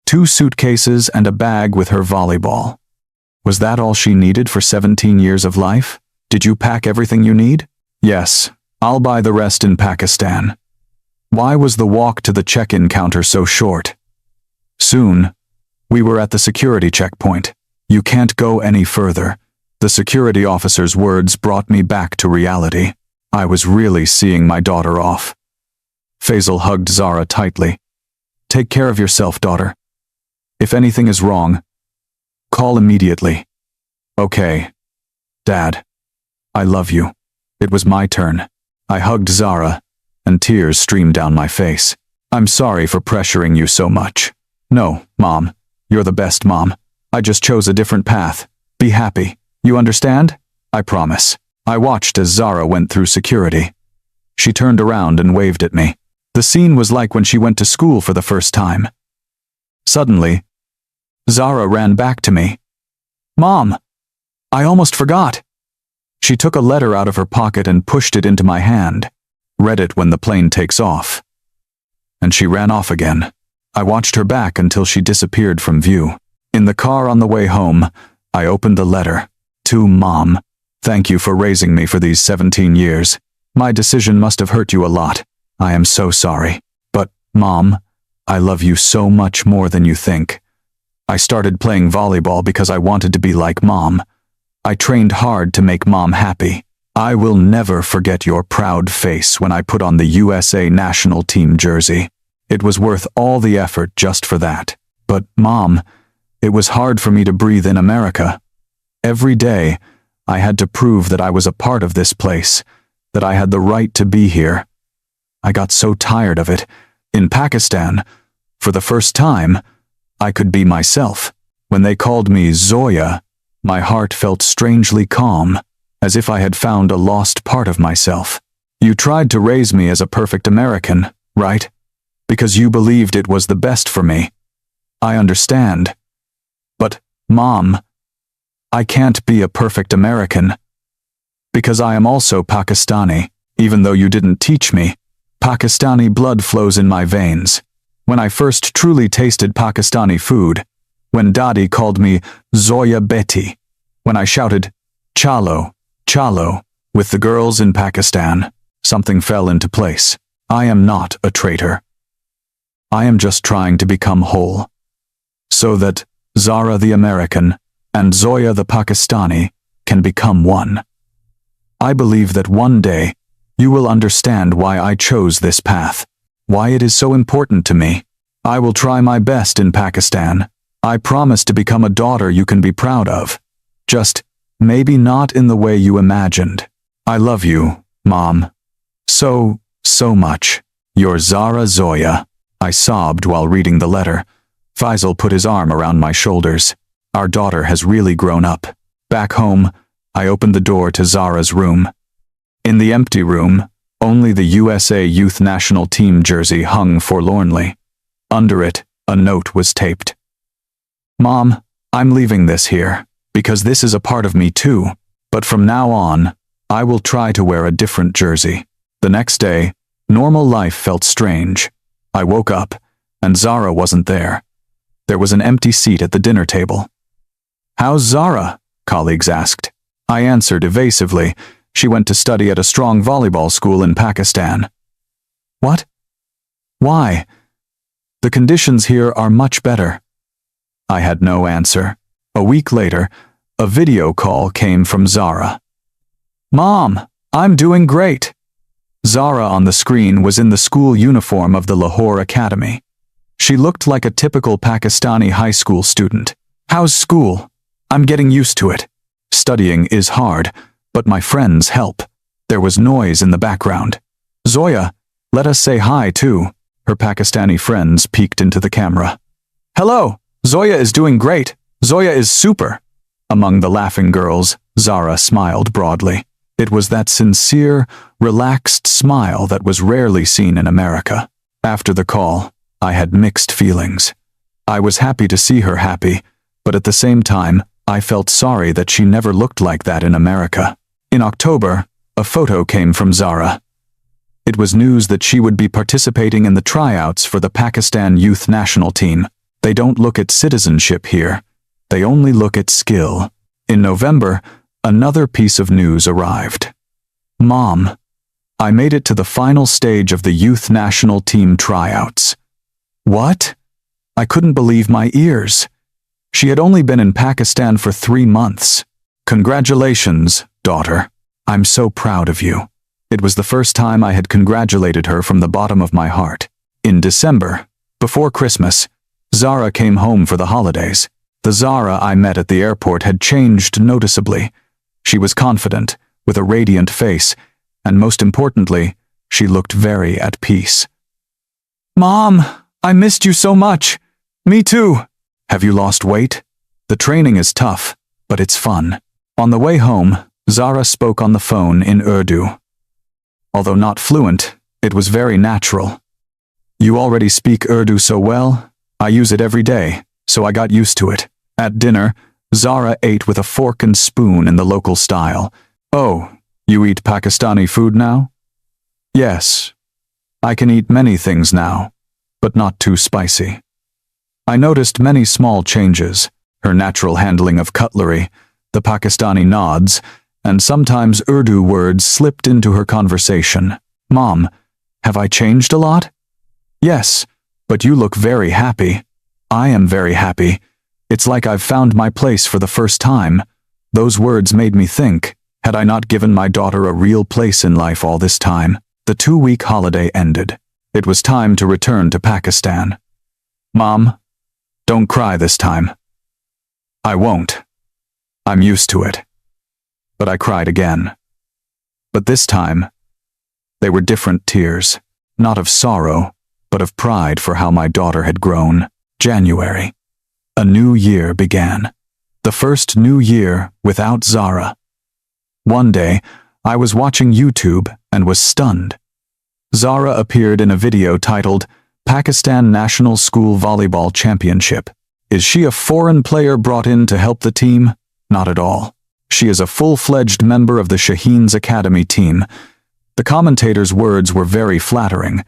2 suitcases and a bag with her volleyball. Was that all she needed for 17 years of life? Did you pack everything you need? Yes, I'll buy the rest in Pakistan. Why was the walk to the check-in counter so short? Soon, we were at the security checkpoint. You can't go any further. The security officer's words brought me back to reality. I was really seeing my daughter off. Faisal hugged Zara tightly. Take care of yourself, daughter. If anything is wrong, call immediately. Okay. Dad, I love you. It was my turn. I hugged Zara, and tears streamed down my face. I'm sorry for pressuring you so much. No, Mom. You're the best mom. I just chose a different path. Be happy. You understand? I promise. I watched as Zara went through security. She turned around and waved at me. The scene was like when she went to school for the first time. Suddenly, Zara ran back to me. Mom, I almost forgot. She took a letter out of her pocket and pushed it into my hand. Read it when the plane takes off. And she ran off again. I watched her back until she disappeared from view. In the car on the way home, I opened the letter. To Mom, thank you for raising me for these 17 years. My decision must have hurt you a lot. I am so sorry. But, Mom, I love you so much more than you think. I started playing volleyball because I wanted to be like Mom. I trained hard to make Mom happy. I will never forget your proud face when I put on the USA national team jersey. It was worth all the effort just for that. But, Mom, it was hard for me to breathe in America. Every day, I had to prove that I was a part of this place, that I had the right to be here. I got so tired of it. In Pakistan, for the first time, I could be myself. When they called me Zoya, my heart felt strangely calm, as if I had found a lost part of myself. You tried to raise me as a perfect American, right? Because you believed it was the best for me. I understand. But, Mom, I can't be a perfect American. Because I am also Pakistani, even though you didn't teach me. Pakistani blood flows in my veins. When I first truly tasted Pakistani food, when Dadi called me Zoya Beti, when I shouted, Chalo, Chalo, with the girls in Pakistan, something fell into place. I am not a traitor. I am just trying to become whole. So that Zara the American and Zoya the Pakistani can become one. I believe that one day you will understand why I chose this path, why it is so important to me. I will try my best in Pakistan. I promise to become a daughter you can be proud of. Just maybe not in the way you imagined. I love you, Mom. So much. Your Zara Zoya. I sobbed while reading the letter. Faisal put his arm around my shoulders. Our daughter has really grown up. Back home, I opened the door to Zara's room. In the empty room, only the USA Youth National Team jersey hung forlornly. Under it, a note was taped. Mom, I'm leaving this here, because this is a part of me too. But from now on, I will try to wear a different jersey. The next day, normal life felt strange. I woke up, and Zara wasn't there. There was an empty seat at the dinner table. "How's Zara?" colleagues asked. I answered evasively. She went to study at a strong volleyball school in Pakistan. What? Why? The conditions here are much better. I had no answer. A week later, a video call came from Zara. "Mom, I'm doing great." Zara on the screen was in the school uniform of the Lahore Academy. She looked like a typical Pakistani high school student. "How's school? I'm getting used to it. Studying is hard, but my friends help." There was noise in the background. "Zoya, let us say hi too." Her Pakistani friends peeked into the camera. "Hello, Zoya is doing great. Zoya is super." Among the laughing girls, Zara smiled broadly. It was that sincere, relaxed smile that was rarely seen in America. After the call, I had mixed feelings. I was happy to see her happy, but at the same time, I felt sorry that she never looked like that in America. In October, a photo came from Zara. It was news that she would be participating in the tryouts for the Pakistan youth national team. They don't look at citizenship here. They only look at skill. In November, another piece of news arrived. "Mom, I made it to the final stage of the youth national team tryouts." What? I couldn't believe my ears. She had only been in Pakistan for 3 months. "Congratulations, daughter. I'm so proud of you." It was the first time I had congratulated her from the bottom of my heart. In December, before Christmas, Zara came home for the holidays. The Zara I met at the airport had changed noticeably. She was confident, with a radiant face, and most importantly, she looked very at peace. "Mom, I missed you so much." "Me too." "Have you lost weight?" "The training is tough, but it's fun." On the way home, Zara spoke on the phone in Urdu. Although not fluent, it was very natural. "You already speak Urdu so well. I use it every day, so I got used to it." At dinner, Zara ate with a fork and spoon in the local style. "Oh, you eat Pakistani food now?" "Yes. I can eat many things now, but not too spicy." I noticed many small changes: her natural handling of cutlery, the Pakistani nods, and sometimes Urdu words slipped into her conversation. "Mom, have I changed a lot?" "Yes, but you look very happy." "I am very happy. It's like I've found my place for the first time." Those words made me think, had I not given my daughter a real place in life all this time? The 2-week holiday ended. It was time to return to Pakistan. "Mom, don't cry this time." "I won't. I'm used to it." But I cried again. But this time, they were different tears, not of sorrow, but of pride for how my daughter had grown. January. A new year began. The first new year without Zara. One day, I was watching YouTube and was stunned. Zara appeared in a video titled, "Pakistan National School Volleyball Championship." Is she a foreign player brought in to help the team? Not at all. She is a full-fledged member of the Shaheen's Academy team. The commentator's words were very flattering.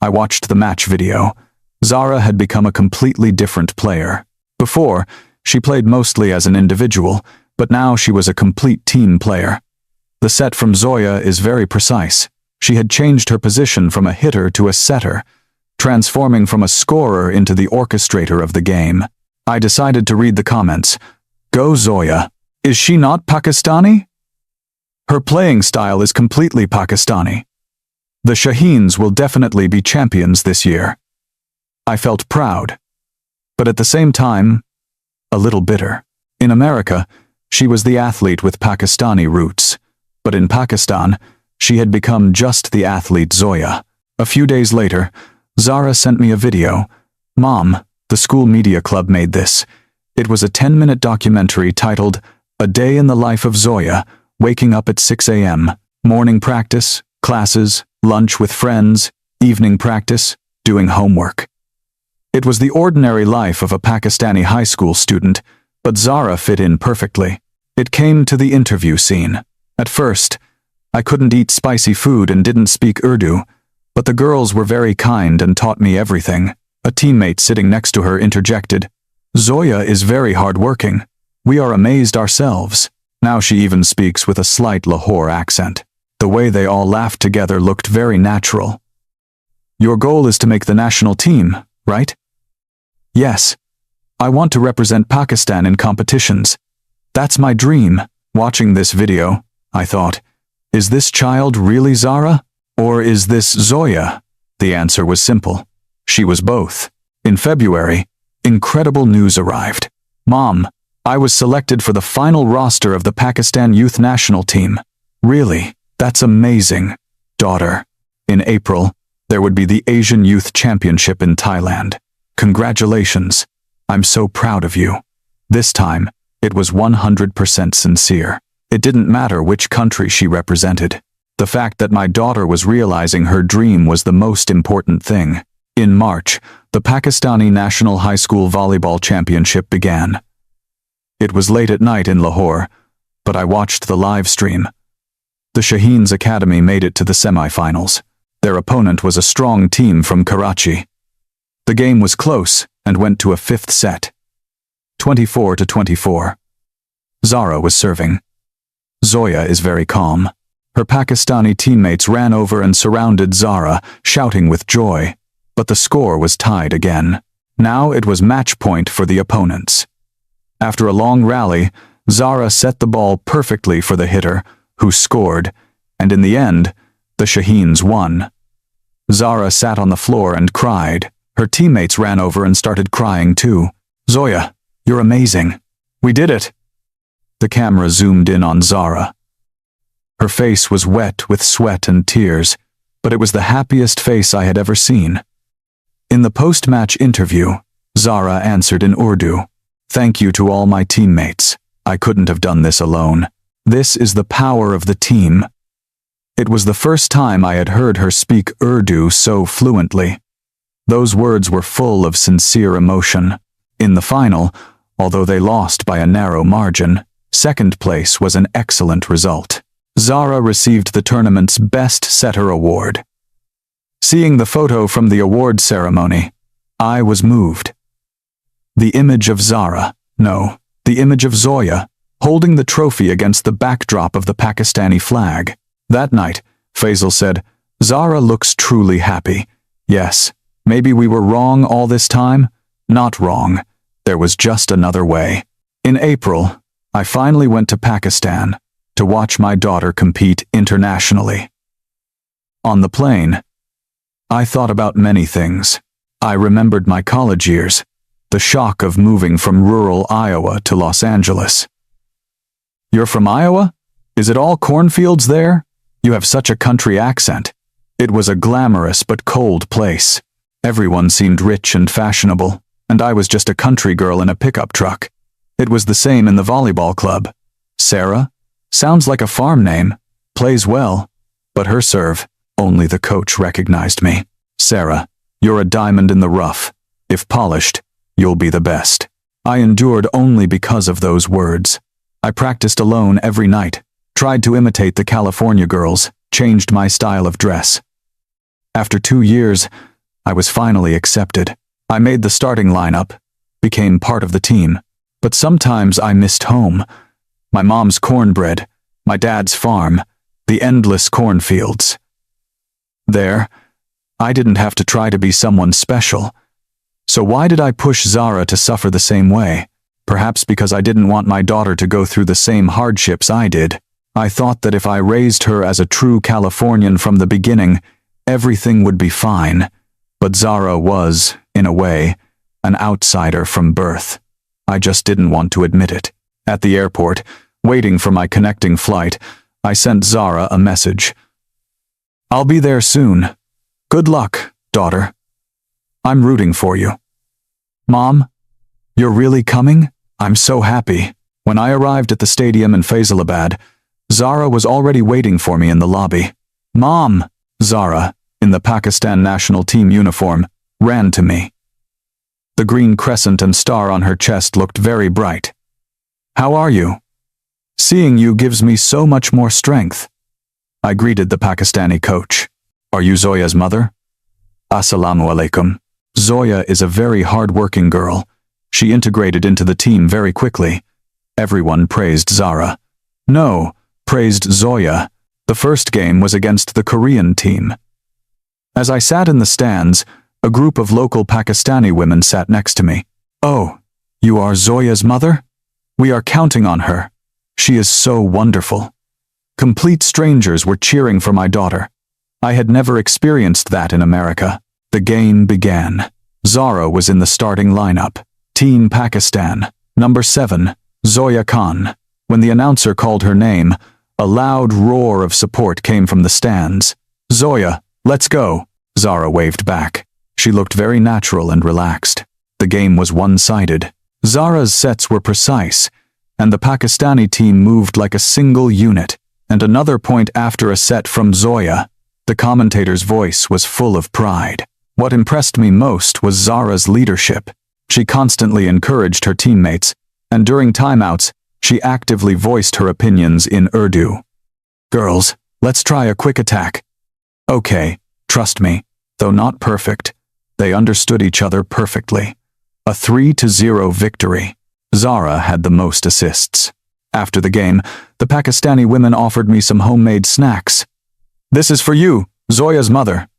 I watched the match video. Zara had become a completely different player. Before, she played mostly as an individual, but now she was a complete team player. The set from Zoya is very precise. She had changed her position from a hitter to a setter, transforming from a scorer into the orchestrator of the game. I decided to read the comments. "Go Zoya. Is she not Pakistani?" "Her playing style is completely Pakistani. The Shaheens will definitely be champions this year." I felt proud, but at the same time, a little bitter. In America, she was the athlete with Pakistani roots, but in Pakistan, she had become just the athlete Zoya. A few days later, Zara sent me a video. "Mom, the school media club made this." It was a 10-minute documentary titled, "A Day in the Life of Zoya," waking up at 6 a.m., morning practice, classes, lunch with friends, evening practice, doing homework. It was the ordinary life of a Pakistani high school student, but Zara fit in perfectly. It came to the interview scene. At first, I couldn't eat spicy food and didn't speak Urdu, but the girls were very kind and taught me everything. A teammate sitting next to her interjected, "Zoya is very hard-working. We are amazed ourselves." Now she even speaks with a slight Lahore accent. The way they all laughed together looked very natural. "Your goal is to make the national team, right?" "Yes. I want to represent Pakistan in competitions. That's my dream." Watching this video, I thought, is this child really Zara? Or is this Zoya? The answer was simple. She was both. In February, incredible news arrived. "Mom, I was selected for the final roster of the Pakistan youth national team." "Really? That's amazing." "Daughter, in April, there would be the Asian Youth Championship in Thailand. Congratulations. I'm so proud of you." This time, it was 100% sincere. It didn't matter which country she represented. The fact that my daughter was realizing her dream was the most important thing. In March, the Pakistani National High School Volleyball Championship began. It was late at night in Lahore, but I watched the live stream. The Shaheen's Academy made it to the semifinals. Their opponent was a strong team from Karachi. The game was close and went to a fifth set. 24-24. Zara was serving. Zoya is very calm. Her Pakistani teammates ran over and surrounded Zara, shouting with joy. But the score was tied again. Now it was match point for the opponents. After a long rally, Zara set the ball perfectly for the hitter, who scored, and in the end, the Shaheens won. Zara sat on the floor and cried. Her teammates ran over and started crying too. "Zoya, you're amazing. We did it." The camera zoomed in on Zara. Her face was wet with sweat and tears, but it was the happiest face I had ever seen. In the post-match interview, Zara answered in Urdu, "Thank you to all my teammates. I couldn't have done this alone. This is the power of the team." It was the first time I had heard her speak Urdu so fluently. Those words were full of sincere emotion. In the final, although they lost by a narrow margin, second place was an excellent result. Zara received the tournament's Best Setter award. Seeing the photo from the award ceremony, I was moved. The image of Zara, no, the image of Zoya, holding the trophy against the backdrop of the Pakistani flag. That night, Faisal said, "Zara looks truly happy. Yes, maybe we were wrong all this time. Not wrong. There was just another way." In April, I finally went to Pakistan to watch my daughter compete internationally. On the plane, I thought about many things. I remembered my college years, the shock of moving from rural Iowa to Los Angeles. "You're from Iowa? Is it all cornfields there? You have such a country accent." It was a glamorous but cold place. Everyone seemed rich and fashionable, and I was just a country girl in a pickup truck. It was the same in the volleyball club. Sarah? Sounds like a farm name. Plays well. But her serve, only the coach recognized me. "Sarah, you're a diamond in the rough. If polished, you'll be the best." I endured only because of those words. I practiced alone every night, tried to imitate the California girls, changed my style of dress. After 2 years, I was finally accepted. I made the starting lineup, became part of the team. But sometimes I missed home. My mom's cornbread, my dad's farm, the endless cornfields. There, I didn't have to try to be someone special. So why did I push Zara to suffer the same way? Perhaps because I didn't want my daughter to go through the same hardships I did. I thought that if I raised her as a true Californian from the beginning, everything would be fine. But Zara was, in a way, an outsider from birth. I just didn't want to admit it. At the airport, waiting for my connecting flight, I sent Zara a message. "I'll be there soon. Good luck, daughter. I'm rooting for you." "Mom, you're really coming? I'm so happy." When I arrived at the stadium in Faisalabad, Zara was already waiting for me in the lobby. "Mom!" Zara, in the Pakistan national team uniform, ran to me. The green crescent and star on her chest looked very bright. "How are you? Seeing you gives me so much more strength." I greeted the Pakistani coach. "Are you Zoya's mother?" "Assalamu alaikum." Zoya is a very hard-working girl. She integrated into the team very quickly. Everyone praised Zara. No, praised Zoya. The first game was against the Korean team. As I sat in the stands, a group of local Pakistani women sat next to me. "Oh, you are Zoya's mother? We are counting on her. She is so wonderful." Complete strangers were cheering for my daughter. I had never experienced that in America. The game began. Zara was in the starting lineup. Team Pakistan, number 7, Zoya Khan. When the announcer called her name, a loud roar of support came from the stands. "Zoya, let's go." Zara waved back. She looked very natural and relaxed. The game was one-sided. Zara's sets were precise, and the Pakistani team moved like a single unit. And another point after a set from Zoya. The commentator's voice was full of pride. What impressed me most was Zara's leadership. She constantly encouraged her teammates, and during timeouts, she actively voiced her opinions in Urdu. "Girls, let's try a quick attack." "Okay, trust me, though not perfect." They understood each other perfectly. A 3-0 victory. Zara had the most assists. After the game, the Pakistani women offered me some homemade snacks. "This is for you, Zoya's mother.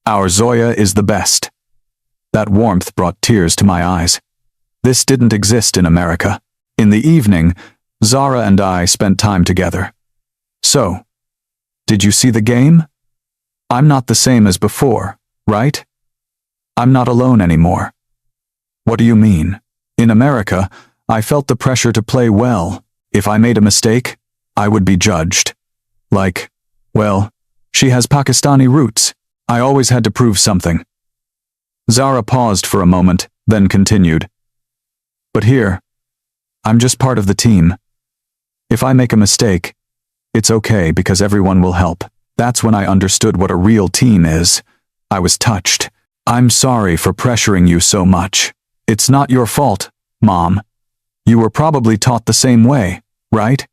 Our Zoya is the best." That warmth brought tears to my eyes. This didn't exist in America. In the evening, Zara and I spent time together. "So, did you see the game? I'm not the same as before, right? I'm not alone anymore." "What do you mean?" "In America, I felt the pressure to play well. If I made a mistake, I would be judged. Like, well, she has Pakistani roots. I always had to prove something." Zara paused for a moment, then continued. "But here, I'm just part of the team. If I make a mistake, it's okay because everyone will help." That's when I understood what a real team is. I was touched. "I'm sorry for pressuring you so much. It's not your fault, Mom. You were probably taught the same way, right?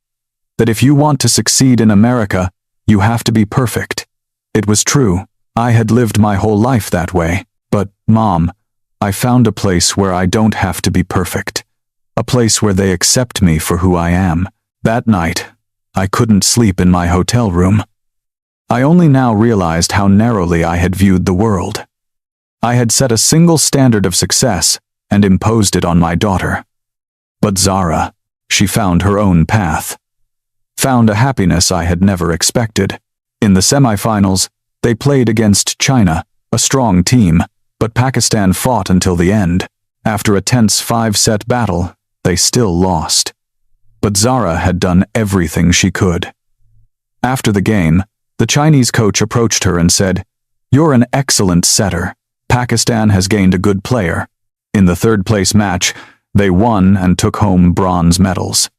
That if you want to succeed in America, you have to be perfect." It was true. I had lived my whole life that way. But, Mom, I found a place where I don't have to be perfect. A place where they accept me for who I am. That night, I couldn't sleep in my hotel room. I only now realized how narrowly I had viewed the world. I had set a single standard of success and imposed it on my daughter. But Zara, she found her own path. Found a happiness I had never expected. In the semifinals, they played against China, a strong team, but Pakistan fought until the end. After a tense 5-set battle, they still lost. But Zara had done everything she could. After the game, the Chinese coach approached her and said, "You're an excellent setter. Pakistan has gained a good player." In the third-place match, they won and took home bronze medals.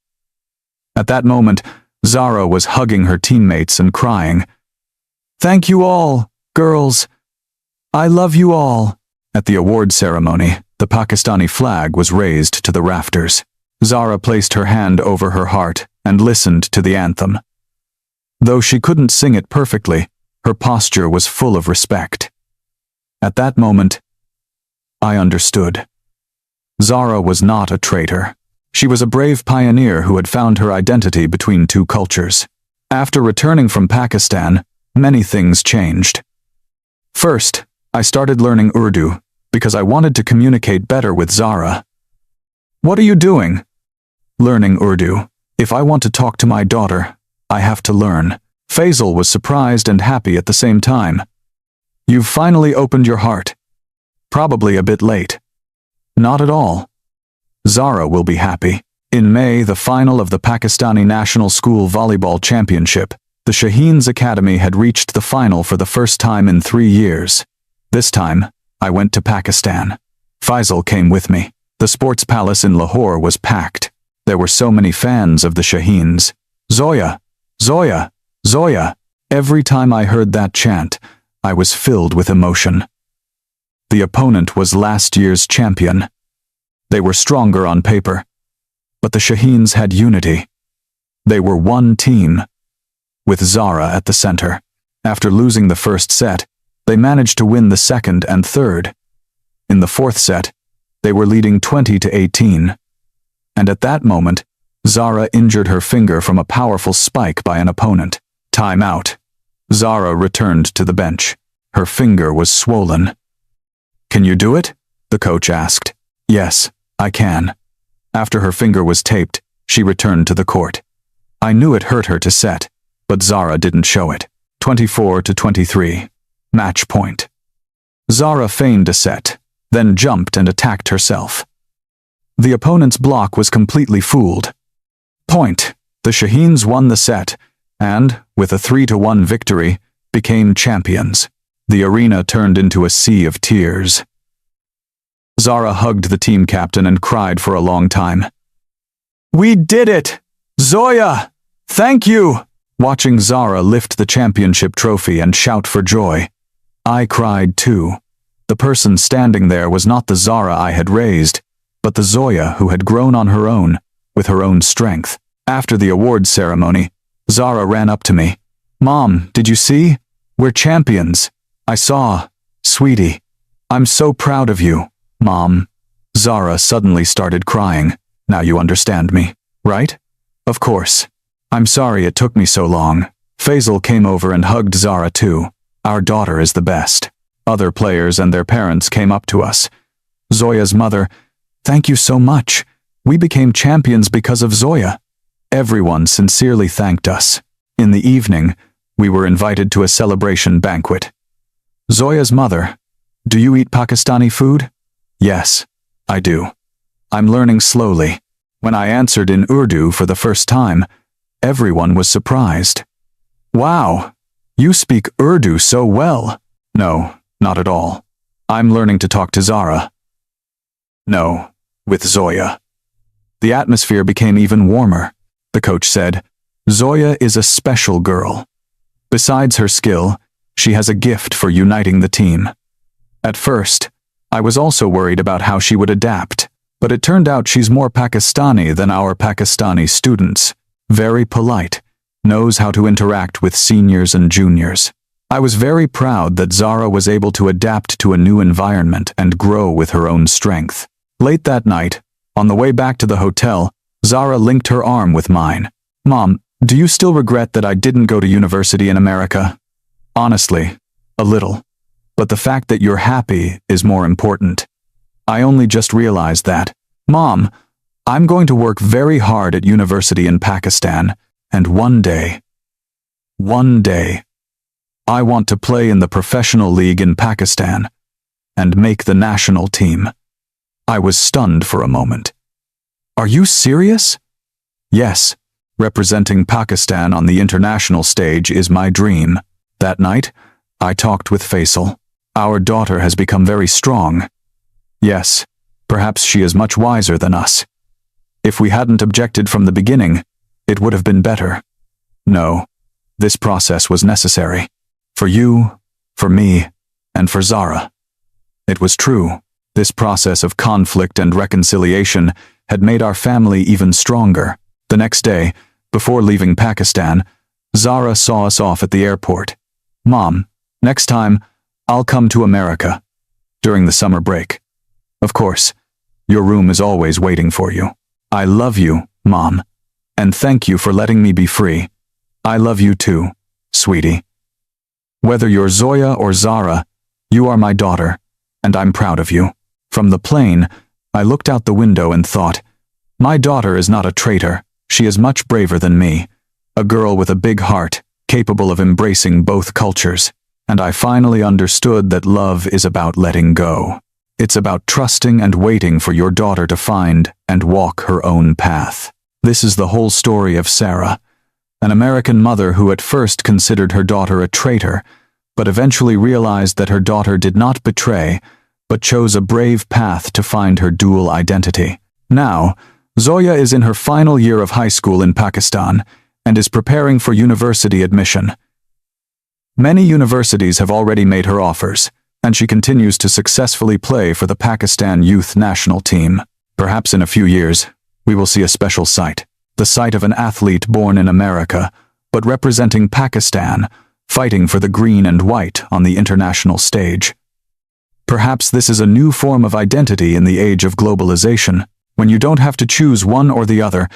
At that moment, Zara was hugging her teammates and crying, "Thank you all, girls. I love you all." At the award ceremony, the Pakistani flag was raised to the rafters. Zara placed her hand over her heart and listened to the anthem. Though she couldn't sing it perfectly, her posture was full of respect. At that moment, I understood. Zara was not a traitor. She was a brave pioneer who had found her identity between two cultures. After returning from Pakistan, many things changed. First, I started learning Urdu because I wanted to communicate better with Zara. "What are you doing?" "Learning Urdu. If I want to talk to my daughter, I have to learn." Faisal was surprised and happy at the same time. "You've finally opened your heart. Probably a bit late." "Not at all. Zara will be happy." In May, the final of the Pakistani National School Volleyball Championship, the Shaheen's Academy had reached the final for the first time in 3 years. This time, I went to Pakistan. Faisal came with me. The sports palace in Lahore was packed. There were so many fans of the Shaheens. "Zoya! Zoya! Zoya!" Every time I heard that chant, I was filled with emotion. The opponent was last year's champion. They were stronger on paper, but the Shaheens had unity. They were one team, with Zara at the center. After losing the first set, they managed to win the second and third. In the fourth set, they were leading 20-18. And at that moment, Zara injured her finger from a powerful spike by an opponent. Time out. Zara returned to the bench. Her finger was swollen. "Can you do it?" the coach asked. "Yes, I can." After her finger was taped, she returned to the court. I knew it hurt her to set, but Zara didn't show it. 24-23. Match point. Zara feigned a set, then jumped and attacked herself. The opponent's block was completely fooled. Point. The Shaheens won the set, and, with a 3-1 victory, became champions. The arena turned into a sea of tears. Zara hugged the team captain and cried for a long time. "We did it! Zoya! Thank you!" Watching Zara lift the championship trophy and shout for joy, I cried too. The person standing there was not the Zara I had raised, but the Zoya who had grown on her own, with her own strength. After the awards ceremony, Zara ran up to me. "Mom, did you see? We're champions." "I saw. Sweetie. I'm so proud of you, Mom." Zara suddenly started crying. "Now you understand me, right?" "Of course. I'm sorry it took me so long." Faisal came over and hugged Zara too. "Our daughter is the best." Other players and their parents came up to us. Zoya's mother, "Thank you so much. We became champions because of Zoya." Everyone sincerely thanked us. In the evening, we were invited to a celebration banquet. Zoya's mother, "Do you eat Pakistani food?" "Yes, I do. I'm learning slowly." When I answered in Urdu for the first time, everyone was surprised. "Wow, you speak Urdu so well." "No, not at all. I'm learning to talk to Zara." "No, with Zoya." The atmosphere became even warmer. The coach said, "Zoya is a special girl. Besides her skill, she has a gift for uniting the team." At first, I was also worried about how she would adapt, but it turned out she's more Pakistani than our Pakistani students. Very polite, knows how to interact with seniors and juniors. I was very proud that Zara was able to adapt to a new environment and grow with her own strength. Late that night, on the way back to the hotel, Zara linked her arm with mine. "Mom, do you still regret that I didn't go to university in America?" "Honestly, a little. But the fact that you're happy is more important." I only just realized that. "Mom, I'm going to work very hard at university in Pakistan, and one day, I want to play in the professional league in Pakistan and make the national team." I was stunned for a moment. "Are you serious?" "Yes, representing Pakistan on the international stage is my dream." That night, I talked with Faisal. "Our daughter has become very strong." "Yes, perhaps she is much wiser than us. If we hadn't objected from the beginning, it would have been better." "No, this process was necessary. For you, for me, and for Zara." It was true. This process of conflict and reconciliation had made our family even stronger. The next day, before leaving Pakistan, Zara saw us off at the airport. "Mom, next time, I'll come to America. During the summer break. Of course, your room is always waiting for you. I love you, Mom. And thank you for letting me be free. I love you too, sweetie. Whether you're Zoya or Zara, you are my daughter, and I'm proud of you." From the plane, I looked out the window and thought, my daughter is not a traitor. She is much braver than me. A girl with a big heart, capable of embracing both cultures. And I finally understood that love is about letting go. It's about trusting and waiting for your daughter to find and walk her own path. This is the whole story of Sarah, an American mother who at first considered her daughter a traitor, but eventually realized that her daughter did not betray, but chose a brave path to find her dual identity. Now, Zoya is in her final year of high school in Pakistan and is preparing for university admission. Many universities have already made her offers, and she continues to successfully play for the Pakistan youth national team. Perhaps in a few years, we will see a special sight, the sight of an athlete born in America, but representing Pakistan, fighting for the green and white on the international stage. Perhaps this is a new form of identity in the age of globalization, when you don't have to choose one or the other,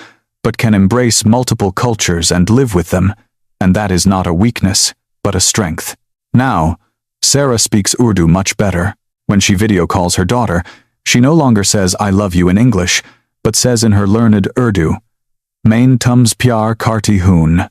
but can embrace multiple cultures and live with them, and that is not a weakness, but a strength. Now, Sarah speaks Urdu much better. When she video calls her daughter, she no longer says "I love you" in English, but says in her learned Urdu, "Main tums pyar karti hoon."